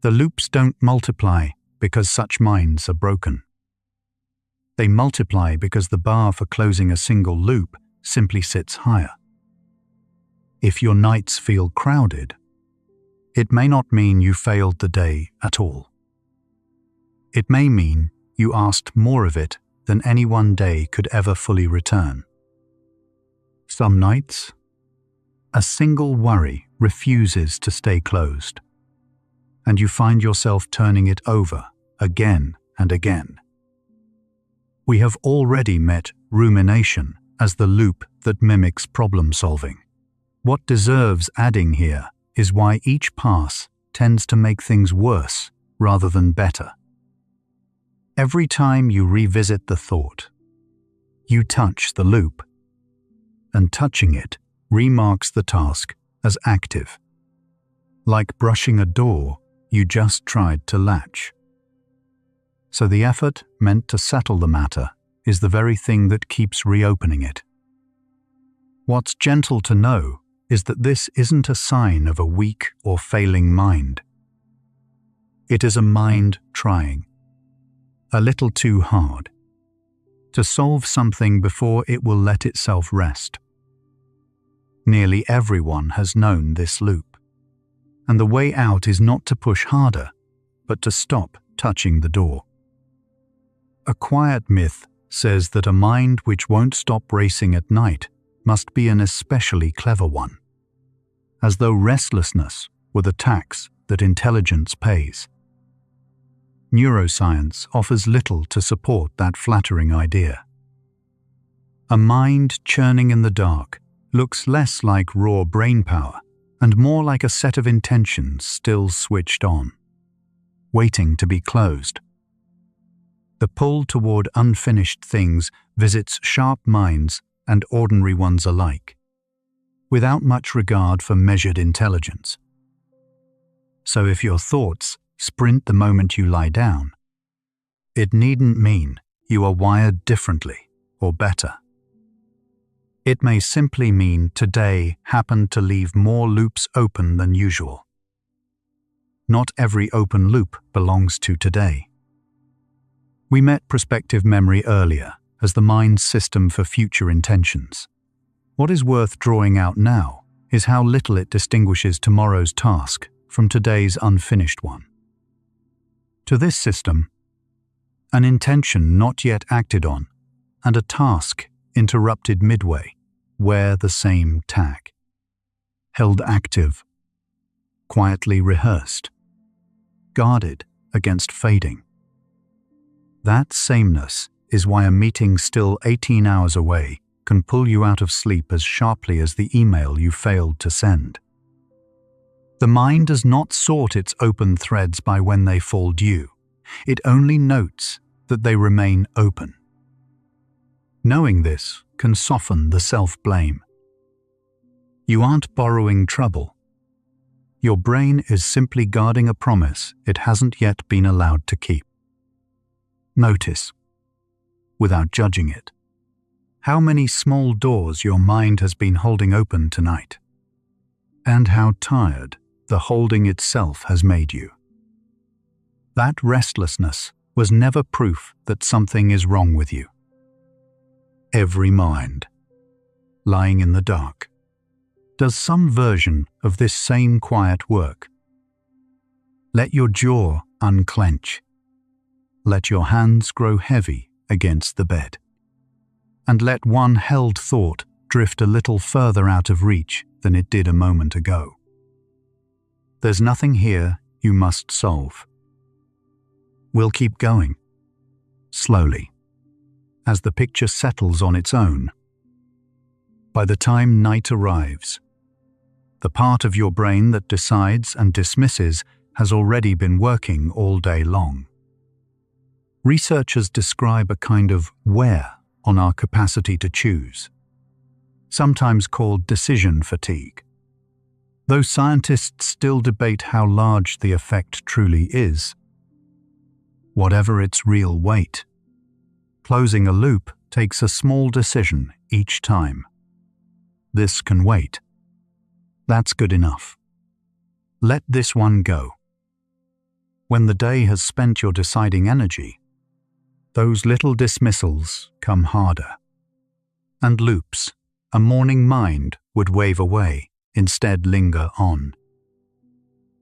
The loops don't multiply because such minds are broken. They multiply because the bar for closing a single loop simply sits higher. If your nights feel crowded, it may not mean you failed the day at all. It may mean you asked more of it than any one day could ever fully return. Some nights, a single worry refuses to stay closed, and you find yourself turning it over again and again. We have already met rumination as the loop that mimics problem solving. What deserves adding here is why each pass tends to make things worse rather than better. Every time you revisit the thought, you touch the loop, and touching it remarks the task as active, like brushing a door you just tried to latch. So the effort meant to settle the matter is the very thing that keeps reopening it. What's gentle to know is that this isn't a sign of a weak or failing mind. It is a mind trying, a little too hard, to solve something before it will let itself rest. Nearly everyone has known this loop, and the way out is not to push harder, but to stop touching the door. A quiet myth says that a mind which won't stop racing at night must be an especially clever one, as though restlessness were the tax that intelligence pays. Neuroscience offers little to support that flattering idea. A mind churning in the dark looks less like raw brain power and more like a set of intentions still switched on, waiting to be closed. The pull toward unfinished things visits sharp minds and ordinary ones alike, without much regard for measured intelligence. So if your thoughts sprint the moment you lie down, it needn't mean you are wired differently or better. It may simply mean today happened to leave more loops open than usual. Not every open loop belongs to today. We met prospective memory earlier as the mind's system for future intentions. What is worth drawing out now is how little it distinguishes tomorrow's task from today's unfinished one. To this system, an intention not yet acted on and a task interrupted midway wear the same tag. Held active, quietly rehearsed, guarded against fading. That sameness is why a meeting still 18 hours away can pull you out of sleep as sharply as the email you failed to send. The mind does not sort its open threads by when they fall due. It only notes that they remain open. Knowing this can soften the self-blame. You aren't borrowing trouble. Your brain is simply guarding a promise it hasn't yet been allowed to keep. Notice, without judging it, how many small doors your mind has been holding open tonight, and how tired the holding itself has made you. That restlessness was never proof that something is wrong with you. Every mind, lying in the dark, does some version of this same quiet work. Let your jaw unclench. Let your hands grow heavy against the bed. And let one held thought drift a little further out of reach than it did a moment ago. There's nothing here you must solve. We'll keep going, slowly, as the picture settles on its own. By the time night arrives, the part of your brain that decides and dismisses has already been working all day long. Researchers describe a kind of wear on our capacity to choose, sometimes called decision fatigue. Though scientists still debate how large the effect truly is, whatever its real weight, closing a loop takes a small decision each time. This can wait. That's good enough. Let this one go. When the day has spent your deciding energy, those little dismissals come harder. And loops, a morning mind would wave away, instead linger on.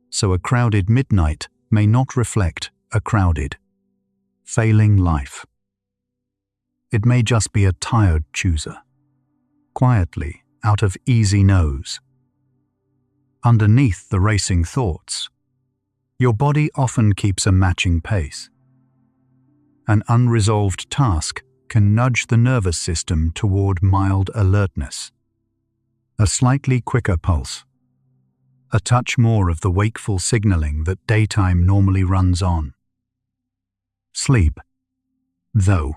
So a crowded midnight may not reflect a crowded, failing life. It may just be a tired chooser, quietly out of easy nose. Underneath the racing thoughts, your body often keeps a matching pace. An unresolved task can nudge the nervous system toward mild alertness. A slightly quicker pulse, a touch more of the wakeful signaling that daytime normally runs on. Sleep, though,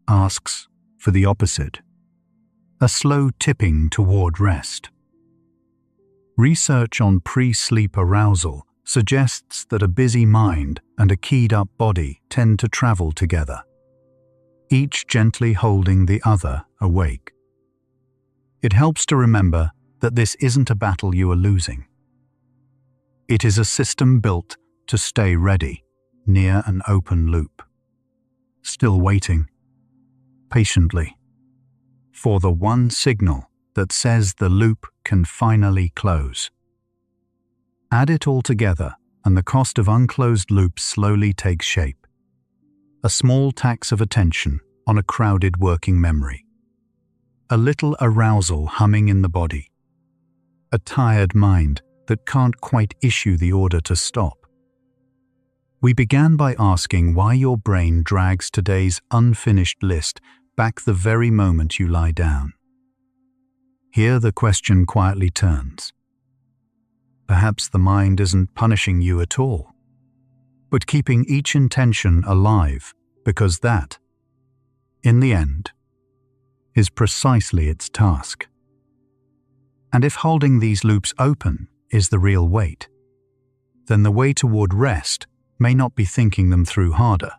asks for the opposite, a slow tipping toward rest. Research on pre-sleep arousal suggests that a busy mind and a keyed-up body tend to travel together, each gently holding the other awake. It helps to remember that this isn't a battle you are losing. It is a system built to stay ready, near an open loop, still waiting, patiently, for the one signal that says the loop can finally close. Add it all together, and the cost of unclosed loops slowly takes shape. A small tax of attention on a crowded working memory. A little arousal humming in the body. A tired mind that can't quite issue the order to stop. We began by asking why your brain drags today's unfinished list back the very moment you lie down. Here the question quietly turns. Perhaps the mind isn't punishing you at all, but keeping each intention alive, because that, in the end, is precisely its task. And if holding these loops open is the real weight, then the way toward rest may not be thinking them through harder,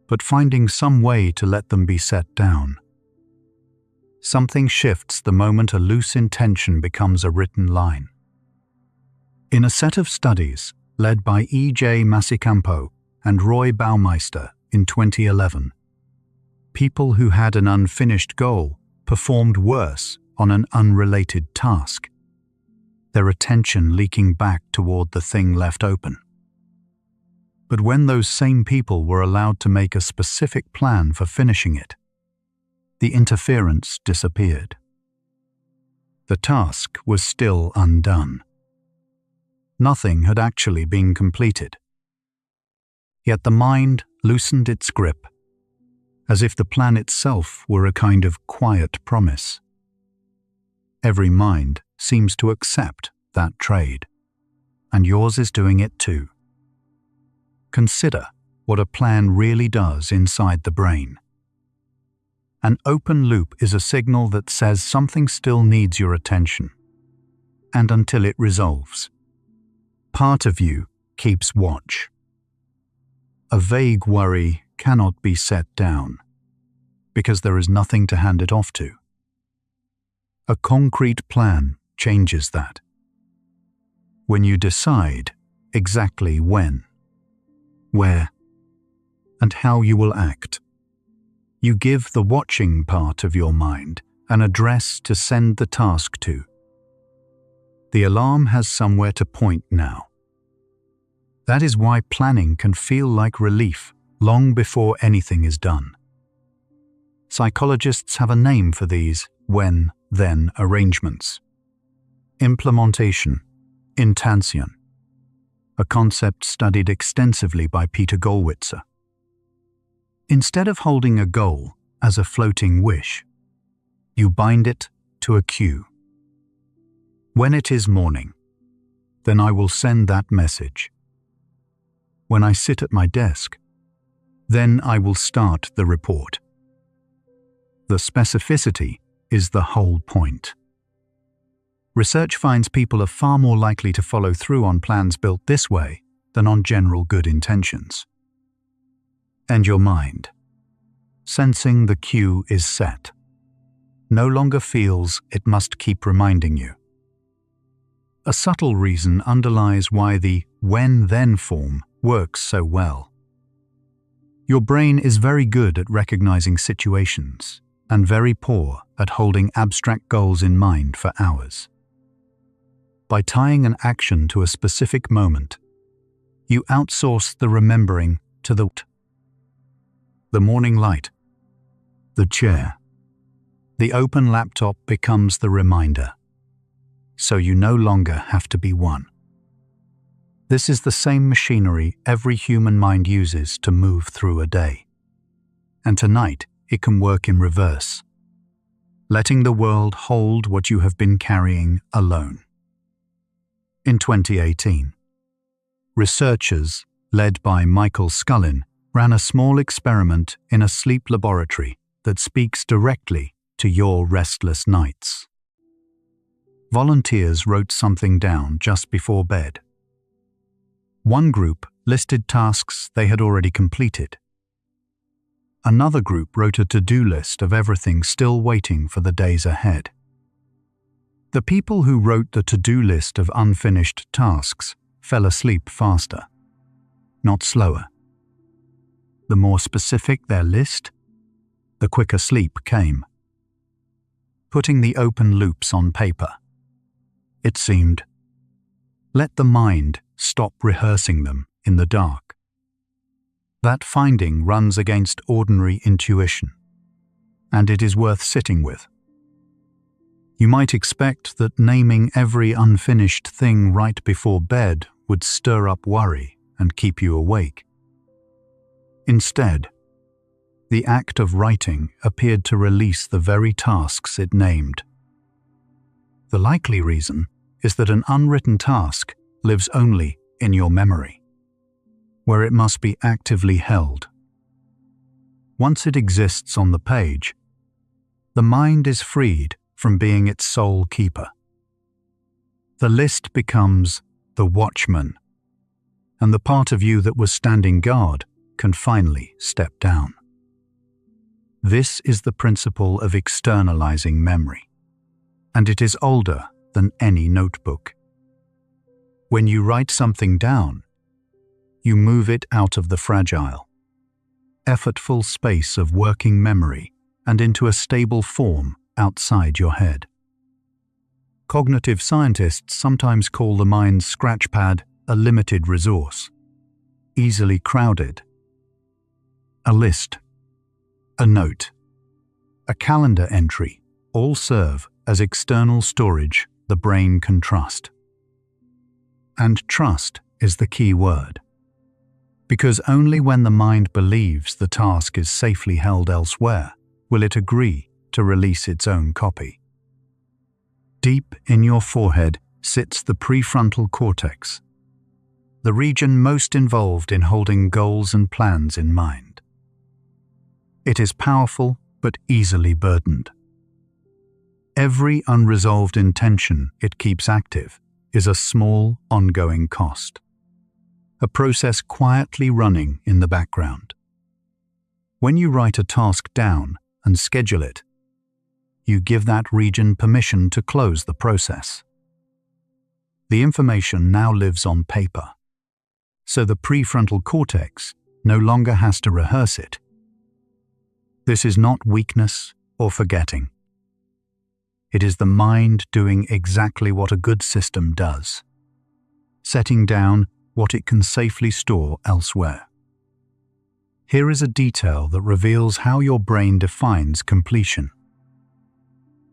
but finding some way to let them be set down. Something shifts the moment a loose intention becomes a written line. In a set of studies led by E.J. Masicampo and Roy Baumeister in 2011, people who had an unfinished goal performed worse on an unrelated task, their attention leaking back toward the thing left open. But when those same people were allowed to make a specific plan for finishing it, the interference disappeared. The task was still undone. Nothing had actually been completed. Yet the mind loosened its grip, as if the plan itself were a kind of quiet promise. Every mind seems to accept that trade, and yours is doing it too. Consider what a plan really does inside the brain. An open loop is a signal that says something still needs your attention, and until it resolves, part of you keeps watch. A vague worry cannot be set down, because there is nothing to hand it off to. A concrete plan changes that. When you decide exactly when, where, and how you will act, you give the watching part of your mind an address to send the task to. The alarm has somewhere to point now. That is why planning can feel like relief long before anything is done. Psychologists have a name for these when-then arrangements. Implementation, intention, a concept studied extensively by Peter Gollwitzer. Instead of holding a goal as a floating wish, you bind it to a cue. When it is morning, then I will send that message. When I sit at my desk, then I will start the report. The specificity is the whole point. Research finds people are far more likely to follow through on plans built this way than on general good intentions. And your mind, sensing the cue is set, no longer feels it must keep reminding you. A subtle reason underlies why the when-then form works so well. Your brain is very good at recognizing situations and very poor at holding abstract goals in mind for hours. By tying an action to a specific moment, you outsource the remembering to the morning light, the chair. The open laptop becomes the reminder, so you no longer have to be one. This is the same machinery every human mind uses to move through a day. And tonight, it can work in reverse, letting the world hold what you have been carrying alone. In 2018, researchers, led by Michael Scullin, ran a small experiment in a sleep laboratory that speaks directly to your restless nights. Volunteers wrote something down just before bed. One group listed tasks they had already completed. Another group wrote a to-do list of everything still waiting for the days ahead. The people who wrote the to-do list of unfinished tasks fell asleep faster, not slower. The more specific their list, the quicker sleep came. Putting the open loops on paper, it seemed, let the mind stop rehearsing them in the dark. That finding runs against ordinary intuition, and it is worth sitting with. You might expect that naming every unfinished thing right before bed would stir up worry and keep you awake. Instead, the act of writing appeared to release the very tasks it named. The likely reason is that an unwritten task lives only in your memory, where it must be actively held. Once it exists on the page, the mind is freed from being its sole keeper. The list becomes the watchman, and the part of you that was standing guard can finally step down. This is the principle of externalizing memory, and it is older than any notebook. When you write something down, you move it out of the fragile, effortful space of working memory and into a stable form outside your head. Cognitive scientists sometimes call the mind's scratchpad a limited resource, easily crowded. A list, a note, a calendar entry all serve as external storage the brain can trust. And trust is the key word, because only when the mind believes the task is safely held elsewhere will it agree to release its own copy. Deep in your forehead sits the prefrontal cortex, the region most involved in holding goals and plans in mind. It is powerful but easily burdened. Every unresolved intention it keeps active is a small, ongoing cost, a process quietly running in the background. When you write a task down and schedule it, you give that region permission to close the process. The information now lives on paper, so the prefrontal cortex no longer has to rehearse it. This is not weakness or forgetting. It is the mind doing exactly what a good system does, setting down what it can safely store elsewhere. Here is a detail that reveals how your brain defines completion.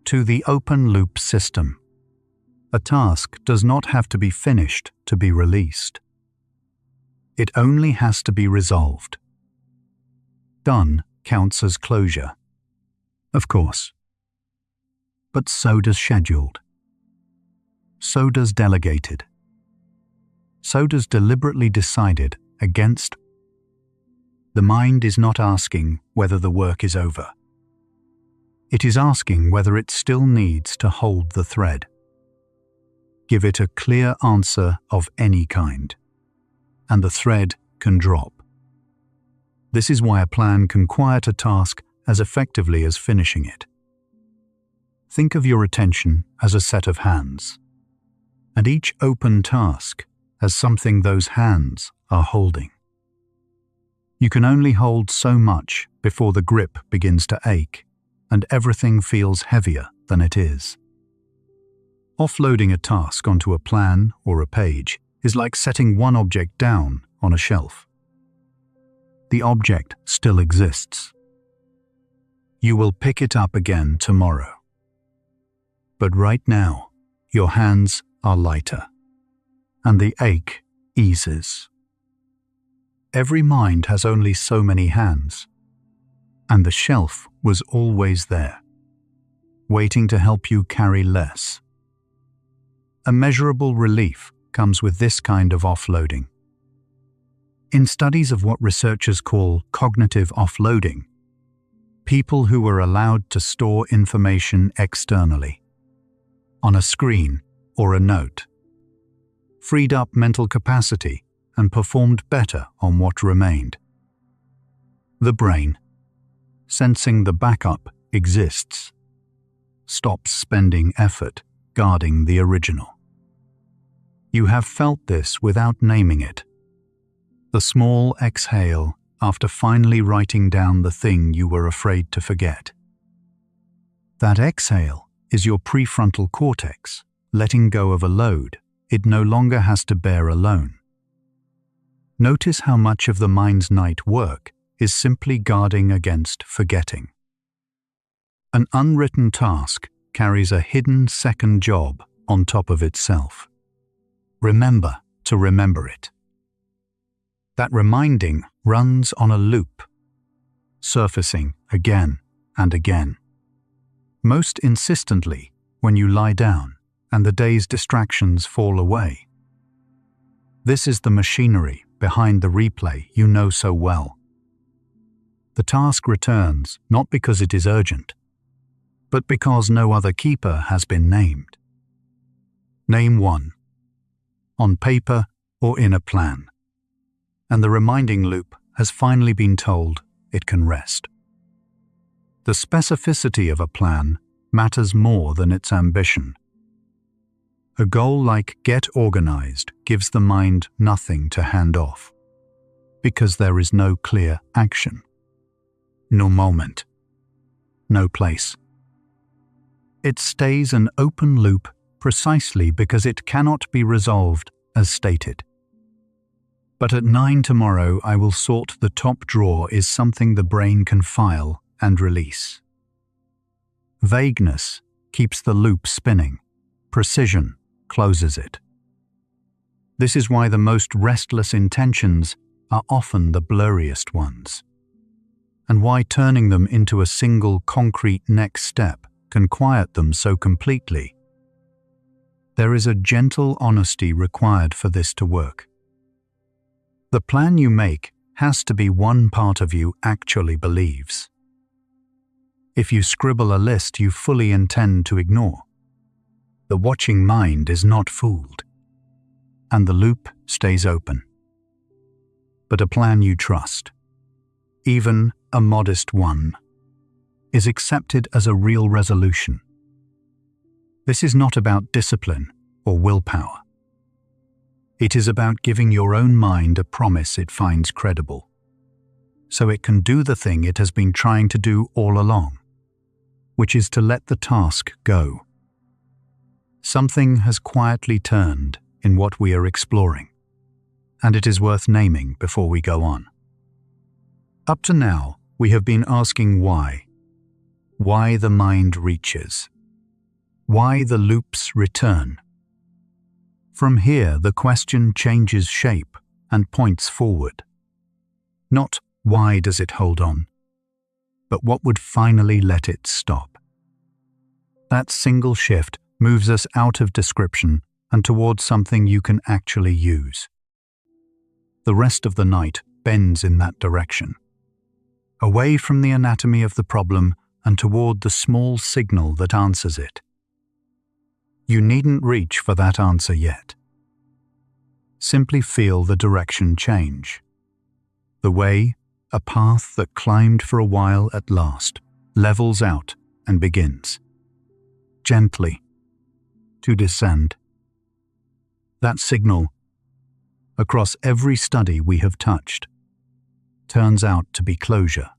To the open-loop system, a task does not have to be finished to be released. It only has to be resolved. Done counts as closure, of course. But so does scheduled. So does delegated. So does deliberately decided against. The mind is not asking whether the work is over. It is asking whether it still needs to hold the thread. Give it a clear answer of any kind, and the thread can drop. This is why a plan can quiet a task as effectively as finishing it. Think of your attention as a set of hands, and each open task as something those hands are holding. You can only hold so much before the grip begins to ache, and everything feels heavier than it is. Offloading a task onto a plan or a page is like setting one object down on a shelf. The object still exists. You will pick it up again tomorrow. But right now, your hands are lighter, and the ache eases. Every mind has only so many hands, and the shelf was always there, waiting to help you carry less. A measurable relief comes with this kind of offloading. In studies of what researchers call cognitive offloading, people who were allowed to store information externally, on a screen or a note, freed up mental capacity and performed better on what remained. The brain, sensing the backup exists, stops spending effort guarding the original. You have felt this without naming it. The small exhale after finally writing down the thing you were afraid to forget. That exhale is your prefrontal cortex letting go of a load it no longer has to bear alone. Notice how much of the mind's night work is simply guarding against forgetting. An unwritten task carries a hidden second job on top of itself. Remember to remember it. That reminding runs on a loop, surfacing again and again. Most insistently when you lie down and the day's distractions fall away. This is the machinery behind the replay you know so well. The task returns not because it is urgent, but because no other keeper has been named. Name one, on paper or in a plan, and the reminding loop has finally been told it can rest. The specificity of a plan matters more than its ambition. A goal like get organized gives the mind nothing to hand off, because there is no clear action, no moment, no place. It stays an open loop precisely because it cannot be resolved as stated. But at 9 tomorrow I will sort the top drawer is something the brain can file and release. Vagueness keeps the loop spinning. Precision closes it. This is why the most restless intentions are often the blurriest ones, and why turning them into a single concrete next step can quiet them so completely. There is a gentle honesty required for this to work. The plan you make has to be one part of you actually believes. If you scribble a list you fully intend to ignore, the watching mind is not fooled, and the loop stays open. But a plan you trust, even a modest one, is accepted as a real resolution. This is not about discipline or willpower. It is about giving your own mind a promise it finds credible, so it can do the thing it has been trying to do all along, which is to let the task go. Something has quietly turned in what we are exploring, and it is worth naming before we go on. Up to now, we have been asking why the mind reaches, why the loops return. From here, the question changes shape and points forward. Not why does it hold on, but what would finally let it stop. That single shift moves us out of description and towards something you can actually use. The rest of the night bends in that direction, away from the anatomy of the problem and toward the small signal that answers it. You needn't reach for that answer yet. Simply feel the direction change. The way, a path that climbed for a while at last, levels out and begins, gently, to descend. That signal, across every study we have touched, turns out to be closure.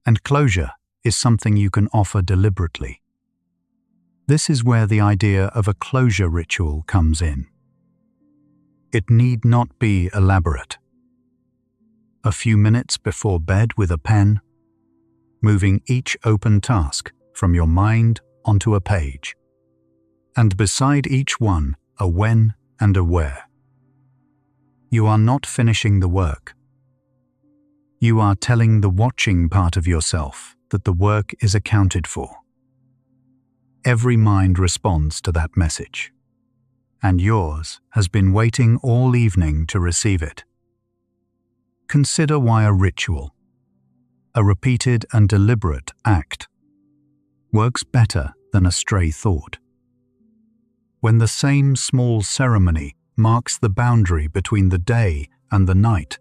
And closure is something you can offer deliberately. This is where the idea of a closure ritual comes in. It need not be elaborate. A few minutes before bed with a pen, moving each open task from your mind onto a page, and beside each one a when and a where. You are not finishing the work. You are telling the watching part of yourself that the work is accounted for. Every mind responds to that message, and yours has been waiting all evening to receive it. Consider why a ritual, a repeated and deliberate act, works better than a stray thought. When the same small ceremony marks the boundary between the day and the night,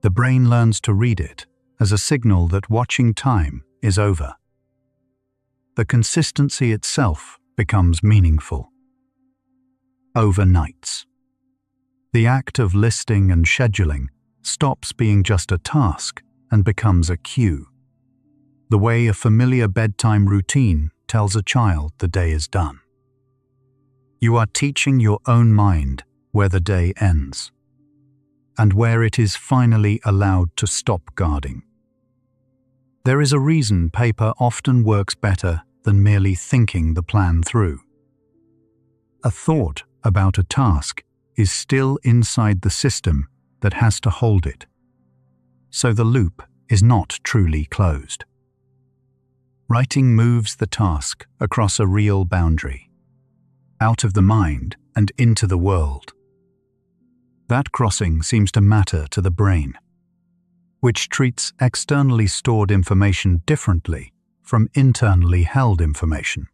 the brain learns to read it as a signal that watching time is over. The consistency itself becomes meaningful. Overnights. The act of listing and scheduling stops being just a task and becomes a cue. The way a familiar bedtime routine tells a child the day is done. You are teaching your own mind where the day ends, and where it is finally allowed to stop guarding. There is a reason paper often works better than merely thinking the plan through. A thought about a task is still inside the system that has to hold it, so the loop is not truly closed. Writing moves the task across a real boundary, out of the mind and into the world. That crossing seems to matter to the brain, which treats externally stored information differently from internally held information.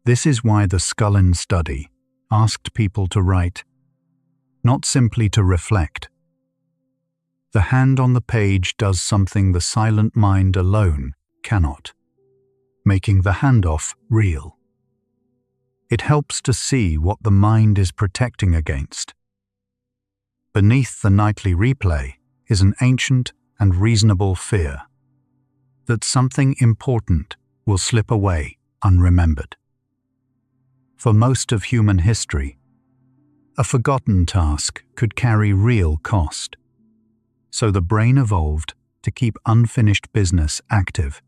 This is why the Scullin study asked people to write, not simply to reflect. The hand on the page does something the silent mind alone cannot, making the handoff real. It helps to see what the mind is protecting against. Beneath the nightly replay is an ancient and reasonable fear that something important will slip away unremembered. For most of human history, a forgotten task could carry real cost, so the brain evolved to keep unfinished business active,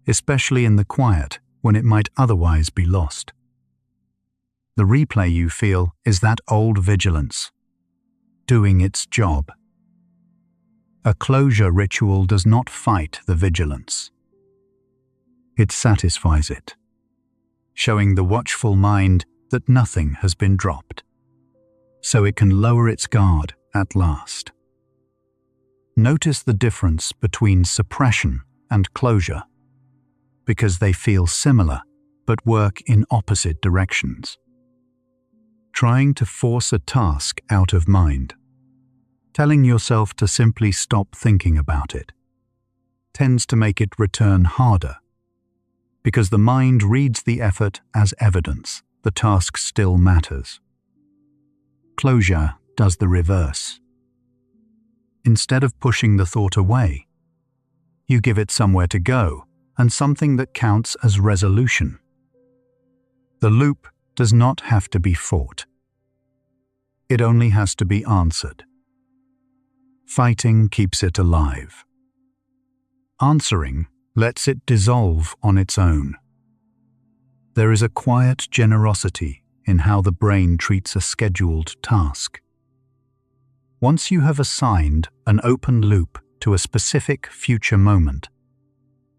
especially in the quiet when it might otherwise be lost. The replay you feel is that old vigilance, doing its job. A closure ritual does not fight the vigilance. It satisfies it, showing the watchful mind that nothing has been dropped, so it can lower its guard at last. Notice the difference between suppression and closure, because they feel similar but work in opposite directions. Trying to force a task out of mind, telling yourself to simply stop thinking about it, tends to make it return harder, because the mind reads the effort as evidence the task still matters. Closure does the reverse. Instead of pushing the thought away, you give it somewhere to go and something that counts as resolution. The loop does not have to be fought. It only has to be answered. Fighting keeps it alive. Answering lets it dissolve on its own. There is a quiet generosity in how the brain treats a scheduled task. Once you have assigned an open loop to a specific future moment,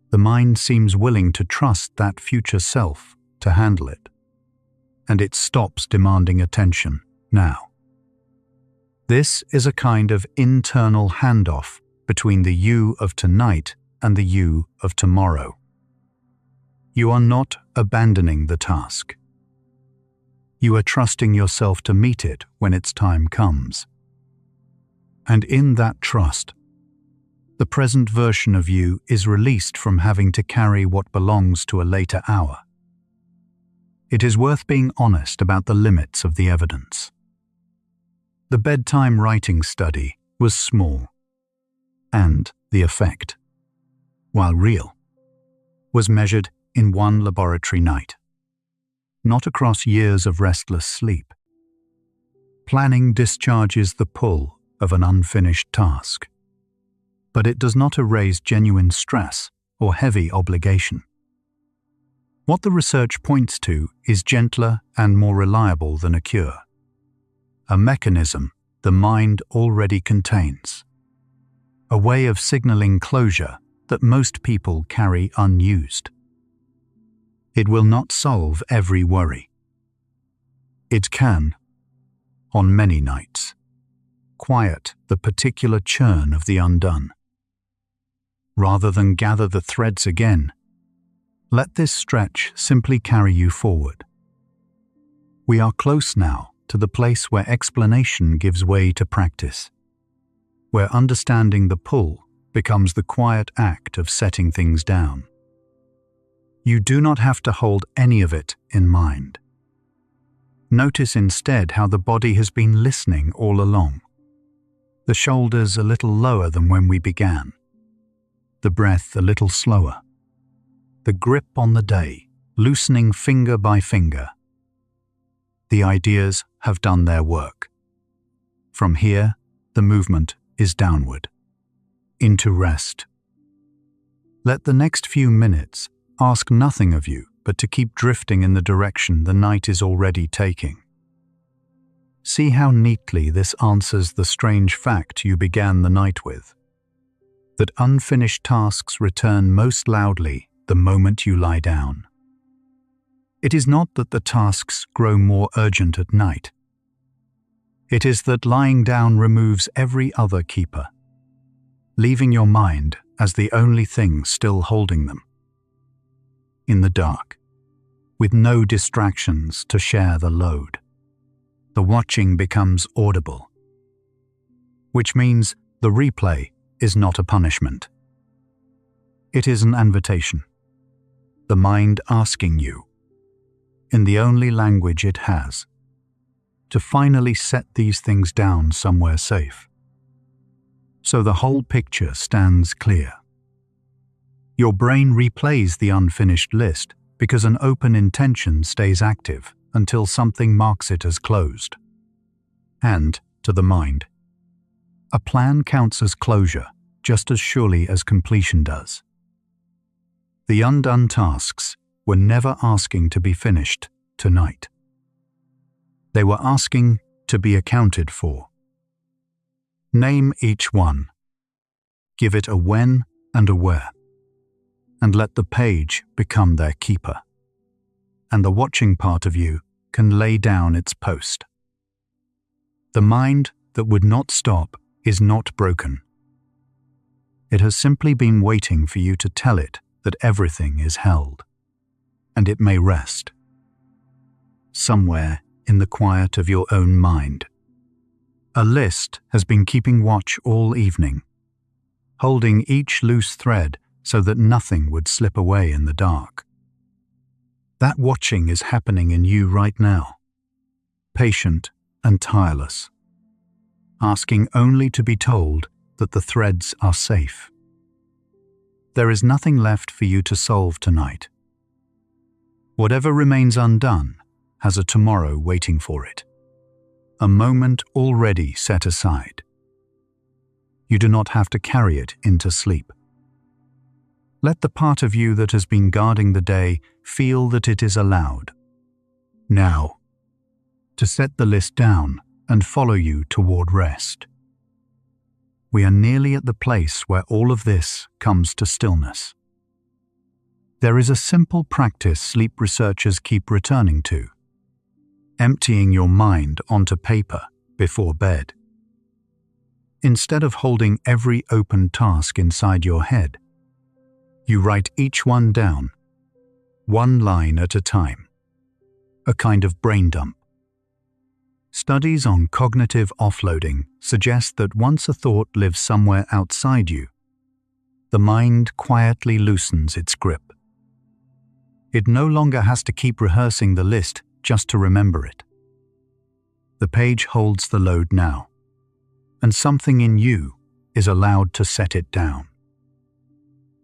the mind seems willing to trust that future self to handle it, and it stops demanding attention now. This is a kind of internal handoff between the you of tonight and the you of tomorrow. You are not abandoning the task. You are trusting yourself to meet it when its time comes. And in that trust, the present version of you is released from having to carry what belongs to a later hour. It is worth being honest about the limits of the evidence. The bedtime writing study was small, and the effect, while real, was measured in one laboratory night, not across years of restless sleep. Planning discharges the pull of an unfinished task, but it does not erase genuine stress or heavy obligation. What the research points to is gentler and more reliable than a cure, a mechanism the mind already contains, a way of signaling closure that most people carry unused. It will not solve every worry, It can, on many nights, quiet the particular churn of the undone. Rather than gather the threads again, let this stretch simply carry you forward. We are close now to the place where explanation gives way to practice, where understanding the pull becomes the quiet act of setting things down. You do not have to hold any of it in mind. Notice instead how the body has been listening all along. The shoulders a little lower than when we began. The breath a little slower. The grip on the day, loosening finger by finger. The ideas have done their work. From here, the movement is downward, into rest. Let the next few minutes ask nothing of you but to keep drifting in the direction the night is already taking. See how neatly this answers the strange fact you began the night with, that unfinished tasks return most loudly the moment you lie down. It is not that the tasks grow more urgent at night. It is that lying down removes every other keeper, leaving your mind as the only thing still holding them. In the dark, with no distractions to share the load, the watching becomes audible, which means the replay is not a punishment. It is an invitation, the mind asking you, in the only language it has, to finally set these things down somewhere safe. So the whole picture stands clear. Your brain replays the unfinished list because an open intention stays active until something marks it as closed. And, to the mind, a plan counts as closure just as surely as completion does. The undone tasks were never asking to be finished tonight. They were asking to be accounted for. Name each one. Give it a when and a where. And let the page become their keeper. And the watching part of you can lay down its post. The mind that would not stop is not broken. It has simply been waiting for you to tell it that everything is held, and it may rest. Somewhere in the quiet of your own mind. A list has been keeping watch all evening, holding each loose thread so that nothing would slip away in the dark. That watching is happening in you right now, patient and tireless, asking only to be told that the threads are safe. There is nothing left for you to solve tonight. Whatever remains undone has a tomorrow waiting for it, a moment already set aside. You do not have to carry it into sleep. Let the part of you that has been guarding the day feel that it is allowed, now, to set the list down and follow you toward rest. We are nearly at the place where all of this comes to stillness. There is a simple practice sleep researchers keep returning to: emptying your mind onto paper before bed. Instead of holding every open task inside your head, you write each one down, one line at a time, a kind of brain dump. Studies on cognitive offloading suggest that once a thought lives somewhere outside you, the mind quietly loosens its grip. It no longer has to keep rehearsing the list just to remember it. The page holds the load now, and something in you is allowed to set it down.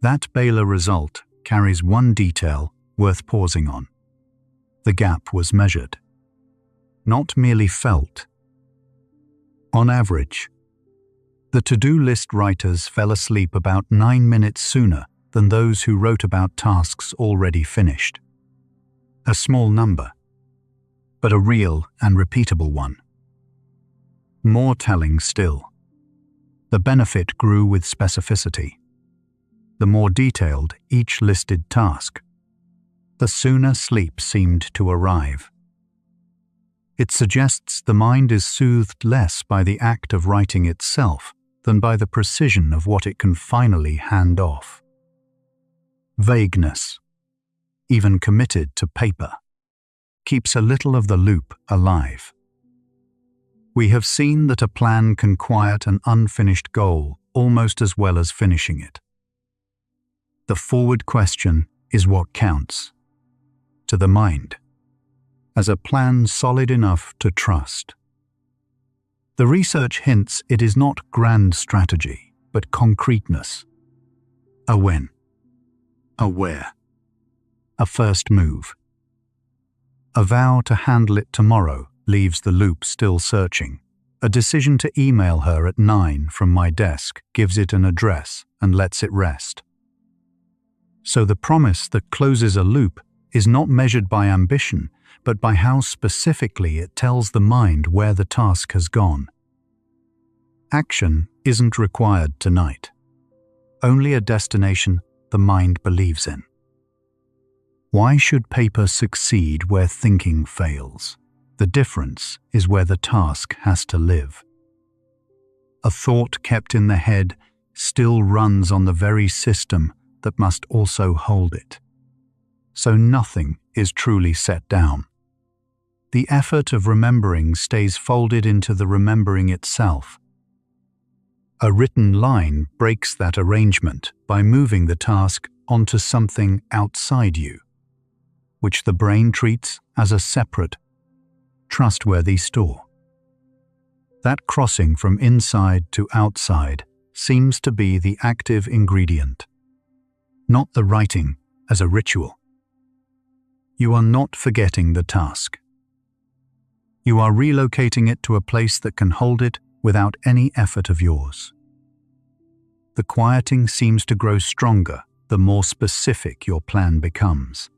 That Baylor result carries one detail worth pausing on. The gap was measured, not merely felt. On average, the to-do list writers fell asleep about 9 minutes sooner than those who wrote about tasks already finished. A small number, but a real and repeatable one. More telling still, the benefit grew with specificity. The more detailed each listed task, the sooner sleep seemed to arrive. It suggests the mind is soothed less by the act of writing itself than by the precision of what it can finally hand off. Vagueness, even committed to paper, keeps a little of the loop alive. We have seen that a plan can quiet an unfinished goal almost as well as finishing it. The forward question is what counts, to the mind, as a plan solid enough to trust. The research hints it is not grand strategy, but concreteness. A when, a where, a first move. A vow to handle it tomorrow leaves the loop still searching. A decision to email her at 9 from my desk gives it an address and lets it rest. So the promise that closes a loop is not measured by ambition, but by how specifically it tells the mind where the task has gone. Action isn't required tonight. Only a destination the mind believes in. Why should paper succeed where thinking fails? The difference is where the task has to live. A thought kept in the head still runs on the very system that must also hold it. So nothing is truly set down. The effort of remembering stays folded into the remembering itself. A written line breaks that arrangement by moving the task onto something outside you, which the brain treats as a separate, trustworthy store. That crossing from inside to outside seems to be the active ingredient, not the writing as a ritual. You are not forgetting the task. You are relocating it to a place that can hold it without any effort of yours. The quieting seems to grow stronger the more specific your plan becomes.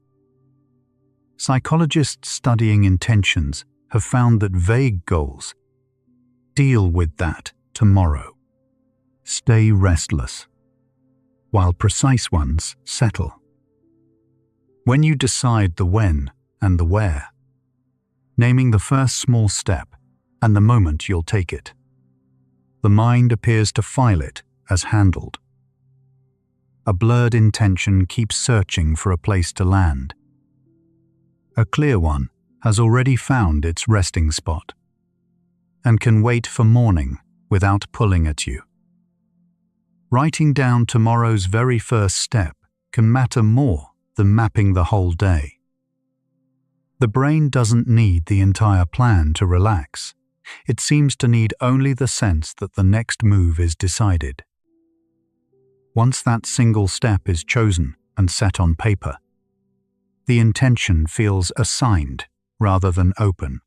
Psychologists studying intentions have found that vague goals deal with that tomorrow, stay restless, while precise ones settle. When you decide the when and the where, naming the first small step and the moment you'll take it, the mind appears to file it as handled. A blurred intention keeps searching for a place to land. A clear one has already found its resting spot and can wait for morning without pulling at you. Writing down tomorrow's very first step can matter more than mapping the whole day. The brain doesn't need the entire plan to relax. It seems to need only the sense that the next move is decided. Once that single step is chosen and set on paper, the intention feels assigned rather than open.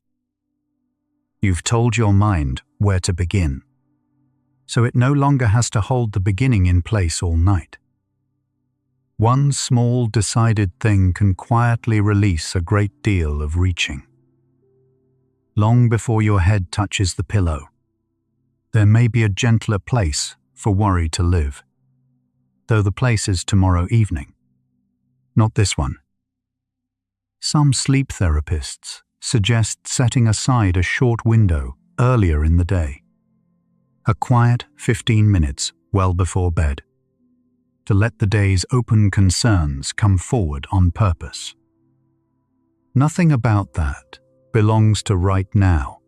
You've told your mind where to begin, so it no longer has to hold the beginning in place all night. One small decided thing can quietly release a great deal of reaching. Long before your head touches the pillow, there may be a gentler place for worry to live, though the place is tomorrow evening, not this one. Some sleep therapists suggest setting aside a short window earlier in the day, a quiet 15 minutes well before bed, to let the day's open concerns come forward on purpose. Nothing about that belongs to right now.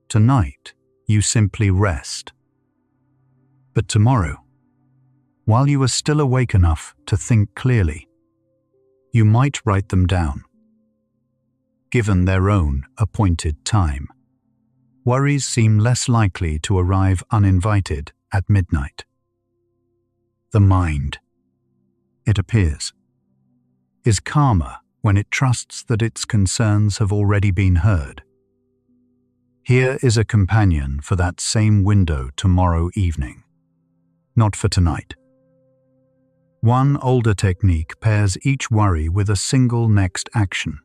Tonight, you simply rest. But tomorrow, while you are still awake enough to think clearly, you might write them down. Given their own appointed time, worries seem less likely to arrive uninvited at midnight. The mind, it appears, is calmer when it trusts that its concerns have already been heard. Here is a companion for that same window tomorrow evening, not for tonight. One older technique pairs each worry with a single next action.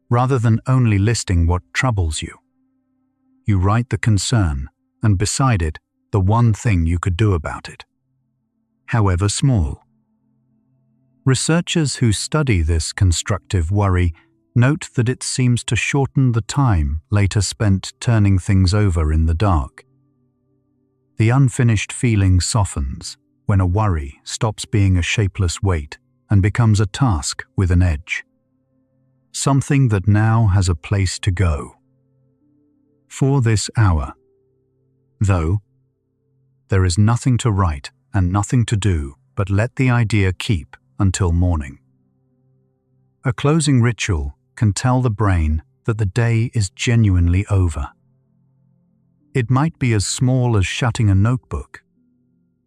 Rather than only listing what troubles you, you write the concern and beside it the one thing you could do about it, however small. Researchers who study this constructive worry Note that it seems to shorten the time later spent turning things over in the dark. The unfinished feeling softens when a worry stops being a shapeless weight and becomes a task with an edge. Something that now has a place to go. For this hour, though, there is nothing to write and nothing to do but let the idea keep until morning. A closing ritual can tell the brain that the day is genuinely over. It might be as small as shutting a notebook,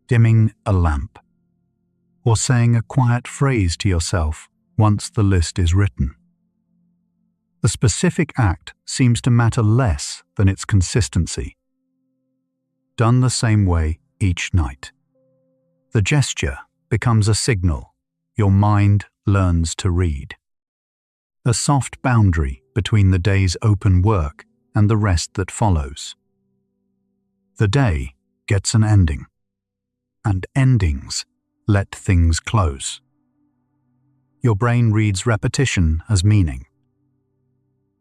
dimming a lamp, or saying a quiet phrase to yourself once the list is written. The specific act seems to matter less than its consistency. Done the same way each night. The gesture becomes a signal your mind learns to read. A soft boundary between the day's open work and the rest that follows. The day gets an ending, and endings let things close. Your brain reads repetition as meaning.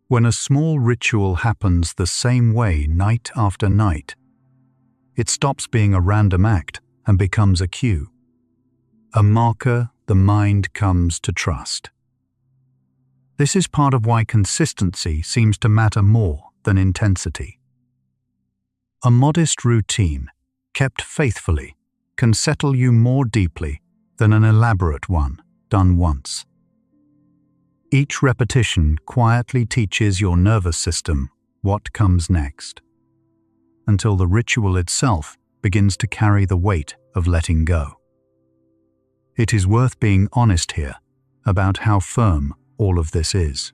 When a small ritual happens the same way night after night, it stops being a random act and becomes a cue, a marker the mind comes to trust. This is part of why consistency seems to matter more than intensity. A modest routine, kept faithfully, can settle you more deeply than an elaborate one done once. Each repetition quietly teaches your nervous system what comes next, until the ritual itself begins to carry the weight of letting go. It is worth being honest here about how firm all of this is.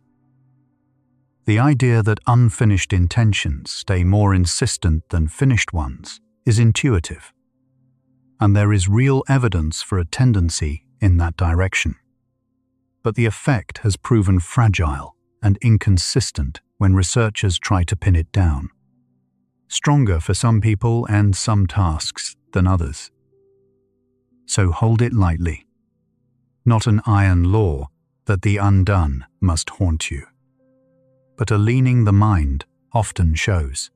The idea that unfinished intentions stay more insistent than finished ones is intuitive, and there is real evidence for a tendency in that direction. But the effect has proven fragile and inconsistent when researchers try to pin it down. Stronger for some people and some tasks than others. So hold it lightly. Not an iron law that the undone must haunt you, but a leaning the mind often shows.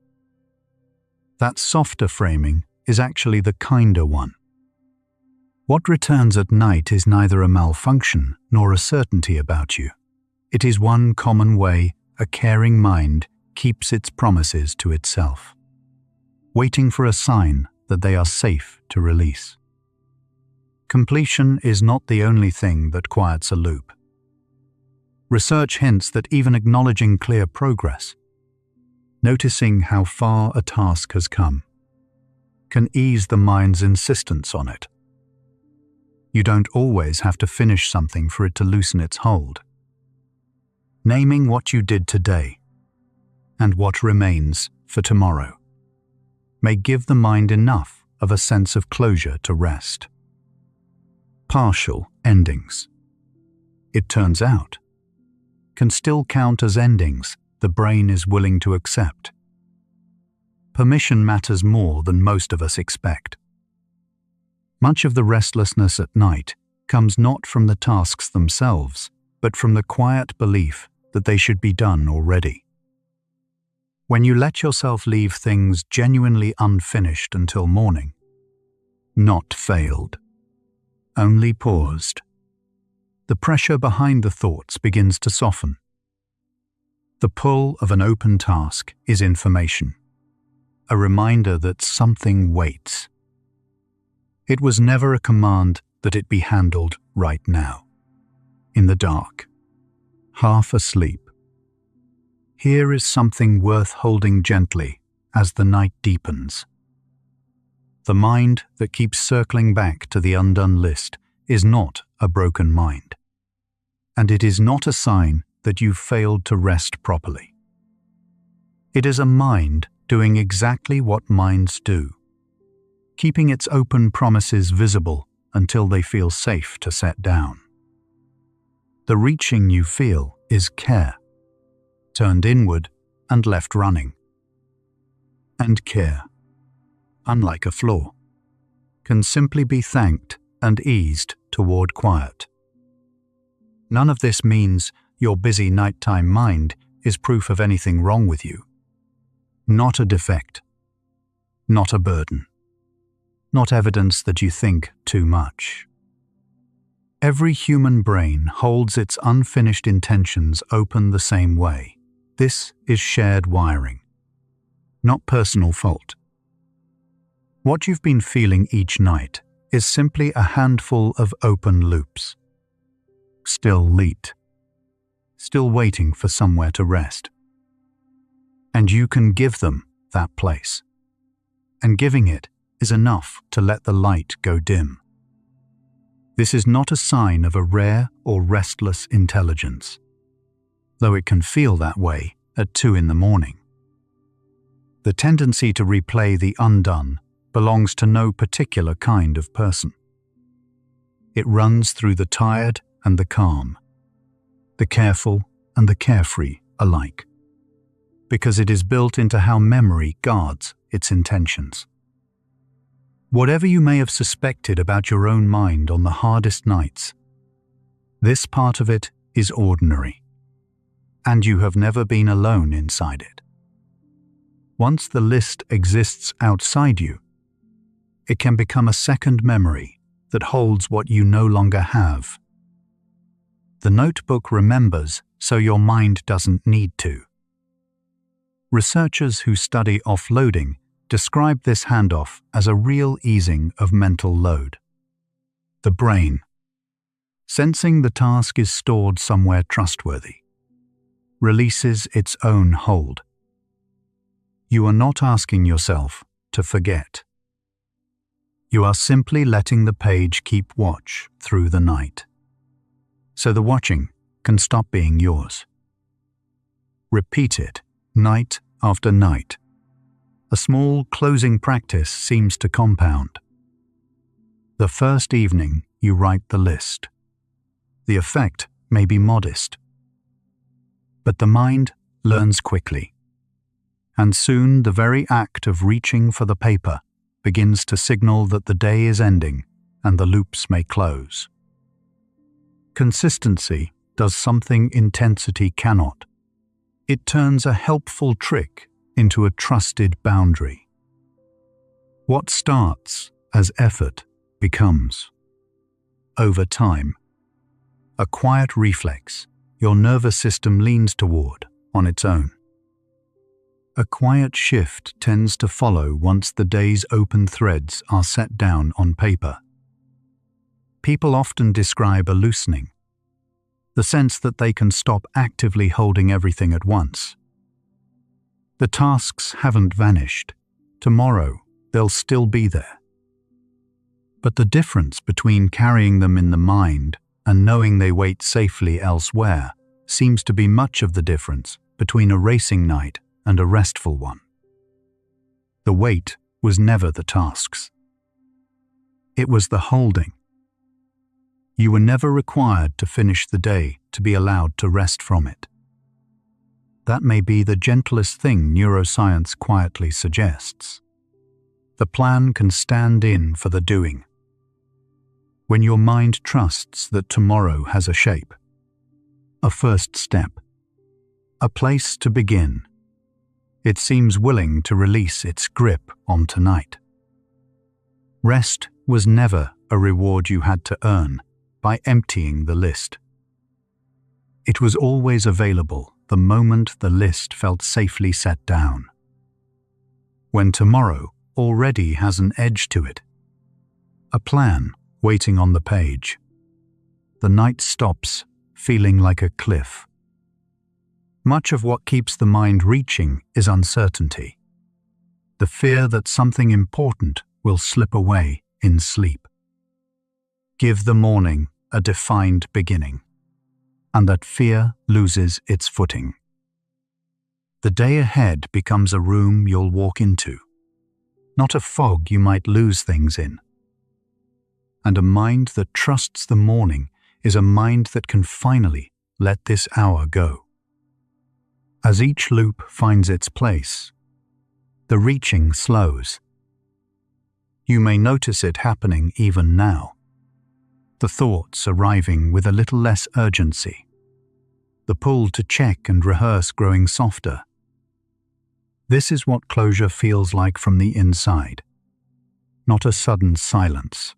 That softer framing is actually the kinder one. What returns at night is neither a malfunction nor a certainty about you. It is one common way a caring mind keeps its promises to itself, waiting for a sign that they are safe to release. Completion is not the only thing that quiets a loop. Research hints that even acknowledging clear progress, noticing how far a task has come, can ease the mind's insistence on it. You don't always have to finish something for it to loosen its hold. Naming what you did today and what remains for tomorrow may give the mind enough of a sense of closure to rest. Partial endings, it turns out, can still count as endings the brain is willing to accept. Permission matters more than most of us expect. Much of the restlessness at night comes not from the tasks themselves, but from the quiet belief that they should be done already. When you let yourself leave things genuinely unfinished until morning, not failed, only paused, the pressure behind the thoughts begins to soften. The pull of an open task is information, a reminder that something waits. It was never a command that it be handled right now, in the dark, half asleep. Here is something worth holding gently as the night deepens. The mind that keeps circling back to the undone list is not a broken mind, and it is not a sign that you've failed to rest properly. It is a mind doing exactly what minds do, keeping its open promises visible until they feel safe to set down. The reaching you feel is care, turned inward and left running. And care, unlike a flaw, can simply be thanked and eased toward quiet. None of this means your busy nighttime mind is proof of anything wrong with you. Not a defect. Not a burden. Not evidence that you think too much. Every human brain holds its unfinished intentions open the same way. This is shared wiring, not personal fault. What you've been feeling each night is simply a handful of open loops. Still lit. Still waiting for somewhere to rest. And you can give them that place. And giving it is enough to let the light go dim. This is not a sign of a rare or restless intelligence, though it can feel that way at 2 a.m. The tendency to replay the undone belongs to no particular kind of person. It runs through the tired and the calm, the careful and the carefree alike, because it is built into how memory guards its intentions. Whatever you may have suspected about your own mind on the hardest nights, this part of it is ordinary, and you have never been alone inside it. Once the list exists outside you, it can become a second memory that holds what you no longer have. The notebook remembers so your mind doesn't need to. Researchers who study offloading describe this handoff as a real easing of mental load. The brain, sensing the task is stored somewhere trustworthy, releases its own hold. You are not asking yourself to forget. You are simply letting the page keep watch through the night, so the watching can stop being yours. Repeat it night after night. A small closing practice seems to compound. The first evening you write the list. The effect may be modest, but the mind learns quickly, and soon the very act of reaching for the paper begins to signal that the day is ending and the loops may close. Consistency does something intensity cannot. It turns a helpful trick into a trusted boundary. What starts as effort becomes, over time, a quiet reflex your nervous system leans toward on its own. A quiet shift tends to follow once the day's open threads are set down on paper. People often describe a loosening, the sense that they can stop actively holding everything at once. The tasks haven't vanished. Tomorrow, they'll still be there. But the difference between carrying them in the mind and knowing they wait safely elsewhere seems to be much of the difference between a racing night and a restful one. The weight was never the tasks. It was the holding. You were never required to finish the day to be allowed to rest from it. That may be the gentlest thing neuroscience quietly suggests. The plan can stand in for the doing. When your mind trusts that tomorrow has a shape, a first step, a place to begin, it seems willing to release its grip on tonight. Rest was never a reward you had to earn by emptying the list. It was always available the moment the list felt safely set down. When tomorrow already has an edge to it, a plan waiting on the page, the night stops feeling like a cliff. Much of what keeps the mind reaching is uncertainty, the fear that something important will slip away in sleep. Give the morning a defined beginning, and that fear loses its footing. The day ahead becomes a room you'll walk into, not a fog you might lose things in. And a mind that trusts the morning is a mind that can finally let this hour go. As each loop finds its place, the reaching slows. You may notice it happening even now, the thoughts arriving with a little less urgency, the pull to check and rehearse growing softer. This is what closure feels like from the inside. Not a sudden silence,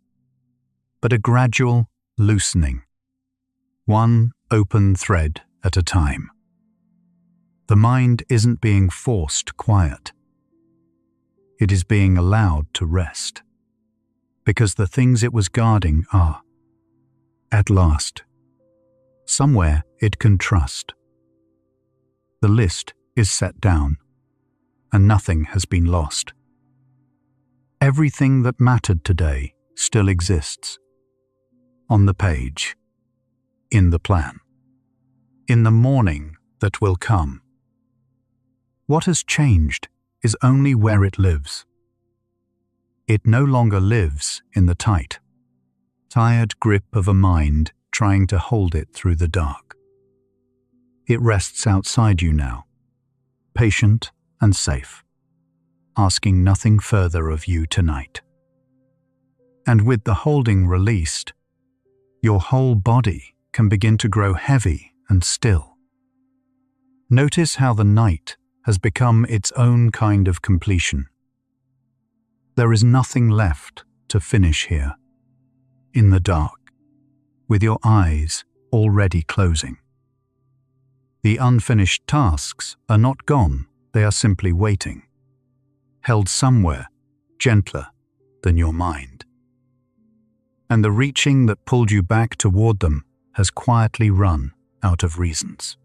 but a gradual loosening, one open thread at a time. The mind isn't being forced quiet. It is being allowed to rest, because the things it was guarding are, at last, somewhere it can trust. The list is set down, and nothing has been lost. Everything that mattered today still exists. On the page, in the plan, in the morning that will come. What has changed is only where it lives. It no longer lives in the tired grip of a mind trying to hold it through the dark. It rests outside you now, patient and safe, asking nothing further of you tonight. And with the holding released, your whole body can begin to grow heavy and still. Notice how the night has become its own kind of completion. There is nothing left to finish here, in the dark, with your eyes already closing. The unfinished tasks are not gone, they are simply waiting, held somewhere gentler than your mind. And the reaching that pulled you back toward them has quietly run out of reasons.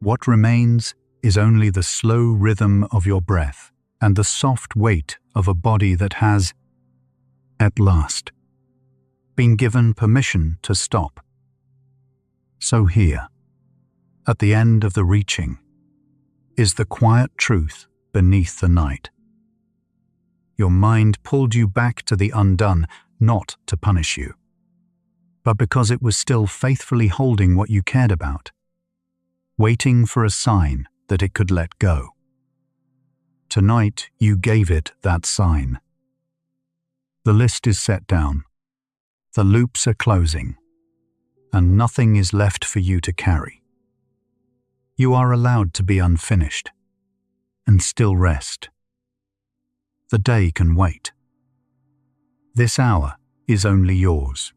What remains is only the slow rhythm of your breath and the soft weight of a body that has, at last, been given permission to stop. So here, at the end of the reaching, is the quiet truth beneath the night. Your mind pulled you back to the undone, not to punish you, but because it was still faithfully holding what you cared about, waiting for a sign that it could let go. Tonight you gave it that sign. The list is set down, the loops are closing, and nothing is left for you to carry. You are allowed to be unfinished and still rest. The day can wait. This hour is only yours.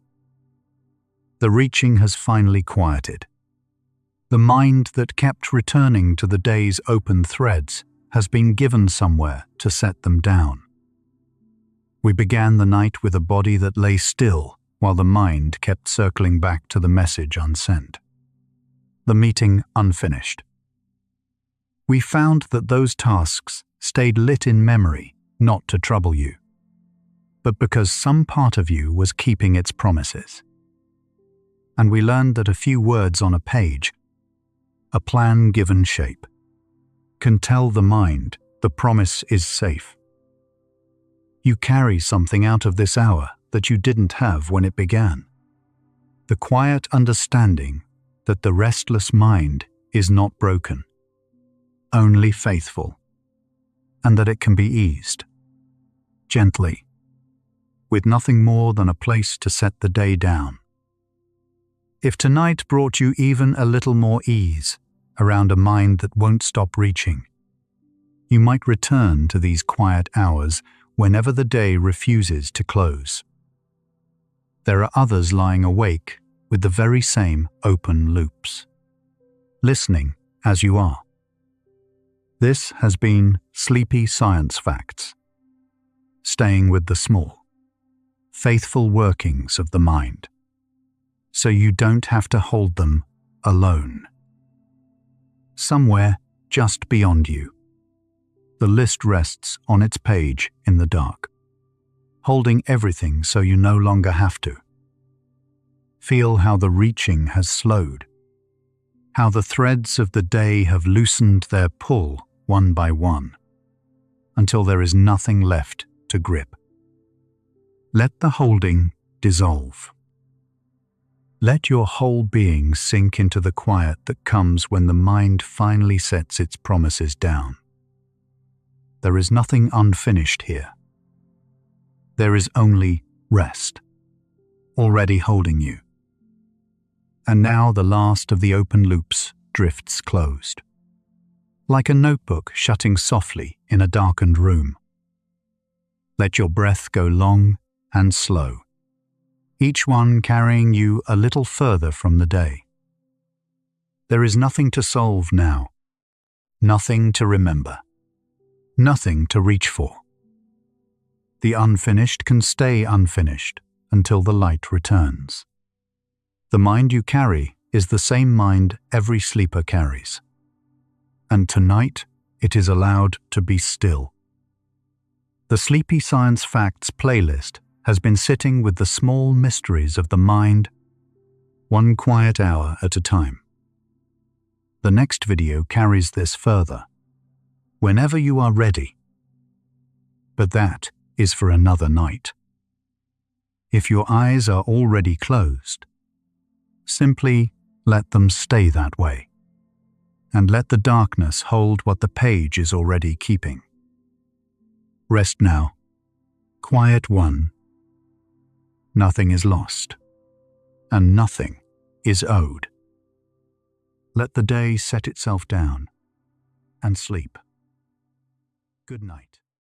The reaching has finally quieted. The mind that kept returning to the day's open threads has been given somewhere to set them down. We began the night with a body that lay still while the mind kept circling back to the message unsent. The meeting unfinished. We found that those tasks stayed lit in memory, not to trouble you, but because some part of you was keeping its promises. And we learned that a few words on a page, a plan given shape, can tell the mind the promise is safe. You carry something out of this hour that you didn't have when it began. The quiet understanding that the restless mind is not broken, only faithful, and that it can be eased, gently, with nothing more than a place to set the day down. If tonight brought you even a little more ease around a mind that won't stop reaching, you might return to these quiet hours whenever the day refuses to close. There are others lying awake with the very same open loops, listening as you are. This has been Sleepy Science Facts, staying with the small, faithful workings of the mind, so you don't have to hold them alone. Somewhere just beyond you, the list rests on its page in the dark, holding everything so you no longer have to. Feel how the reaching has slowed, how the threads of the day have loosened their pull one by one, until there is nothing left to grip. Let the holding dissolve. Let your whole being sink into the quiet that comes when the mind finally sets its promises down. There is nothing unfinished here. There is only rest, already holding you. And now the last of the open loops drifts closed, like a notebook shutting softly in a darkened room. Let your breath go long and slow, each one carrying you a little further from the day. There is nothing to solve now, nothing to remember, nothing to reach for. The unfinished can stay unfinished until the light returns. The mind you carry is the same mind every sleeper carries. And tonight it is allowed to be still. The Sleepy Science Facts playlist has been sitting with the small mysteries of the mind, one quiet hour at a time. The next video carries this further, whenever you are ready. But that is for another night. If your eyes are already closed, simply let them stay that way, and let the darkness hold what the page is already keeping. Rest now, quiet one. Nothing is lost, and nothing is owed. Let the day set itself down and sleep. Good night.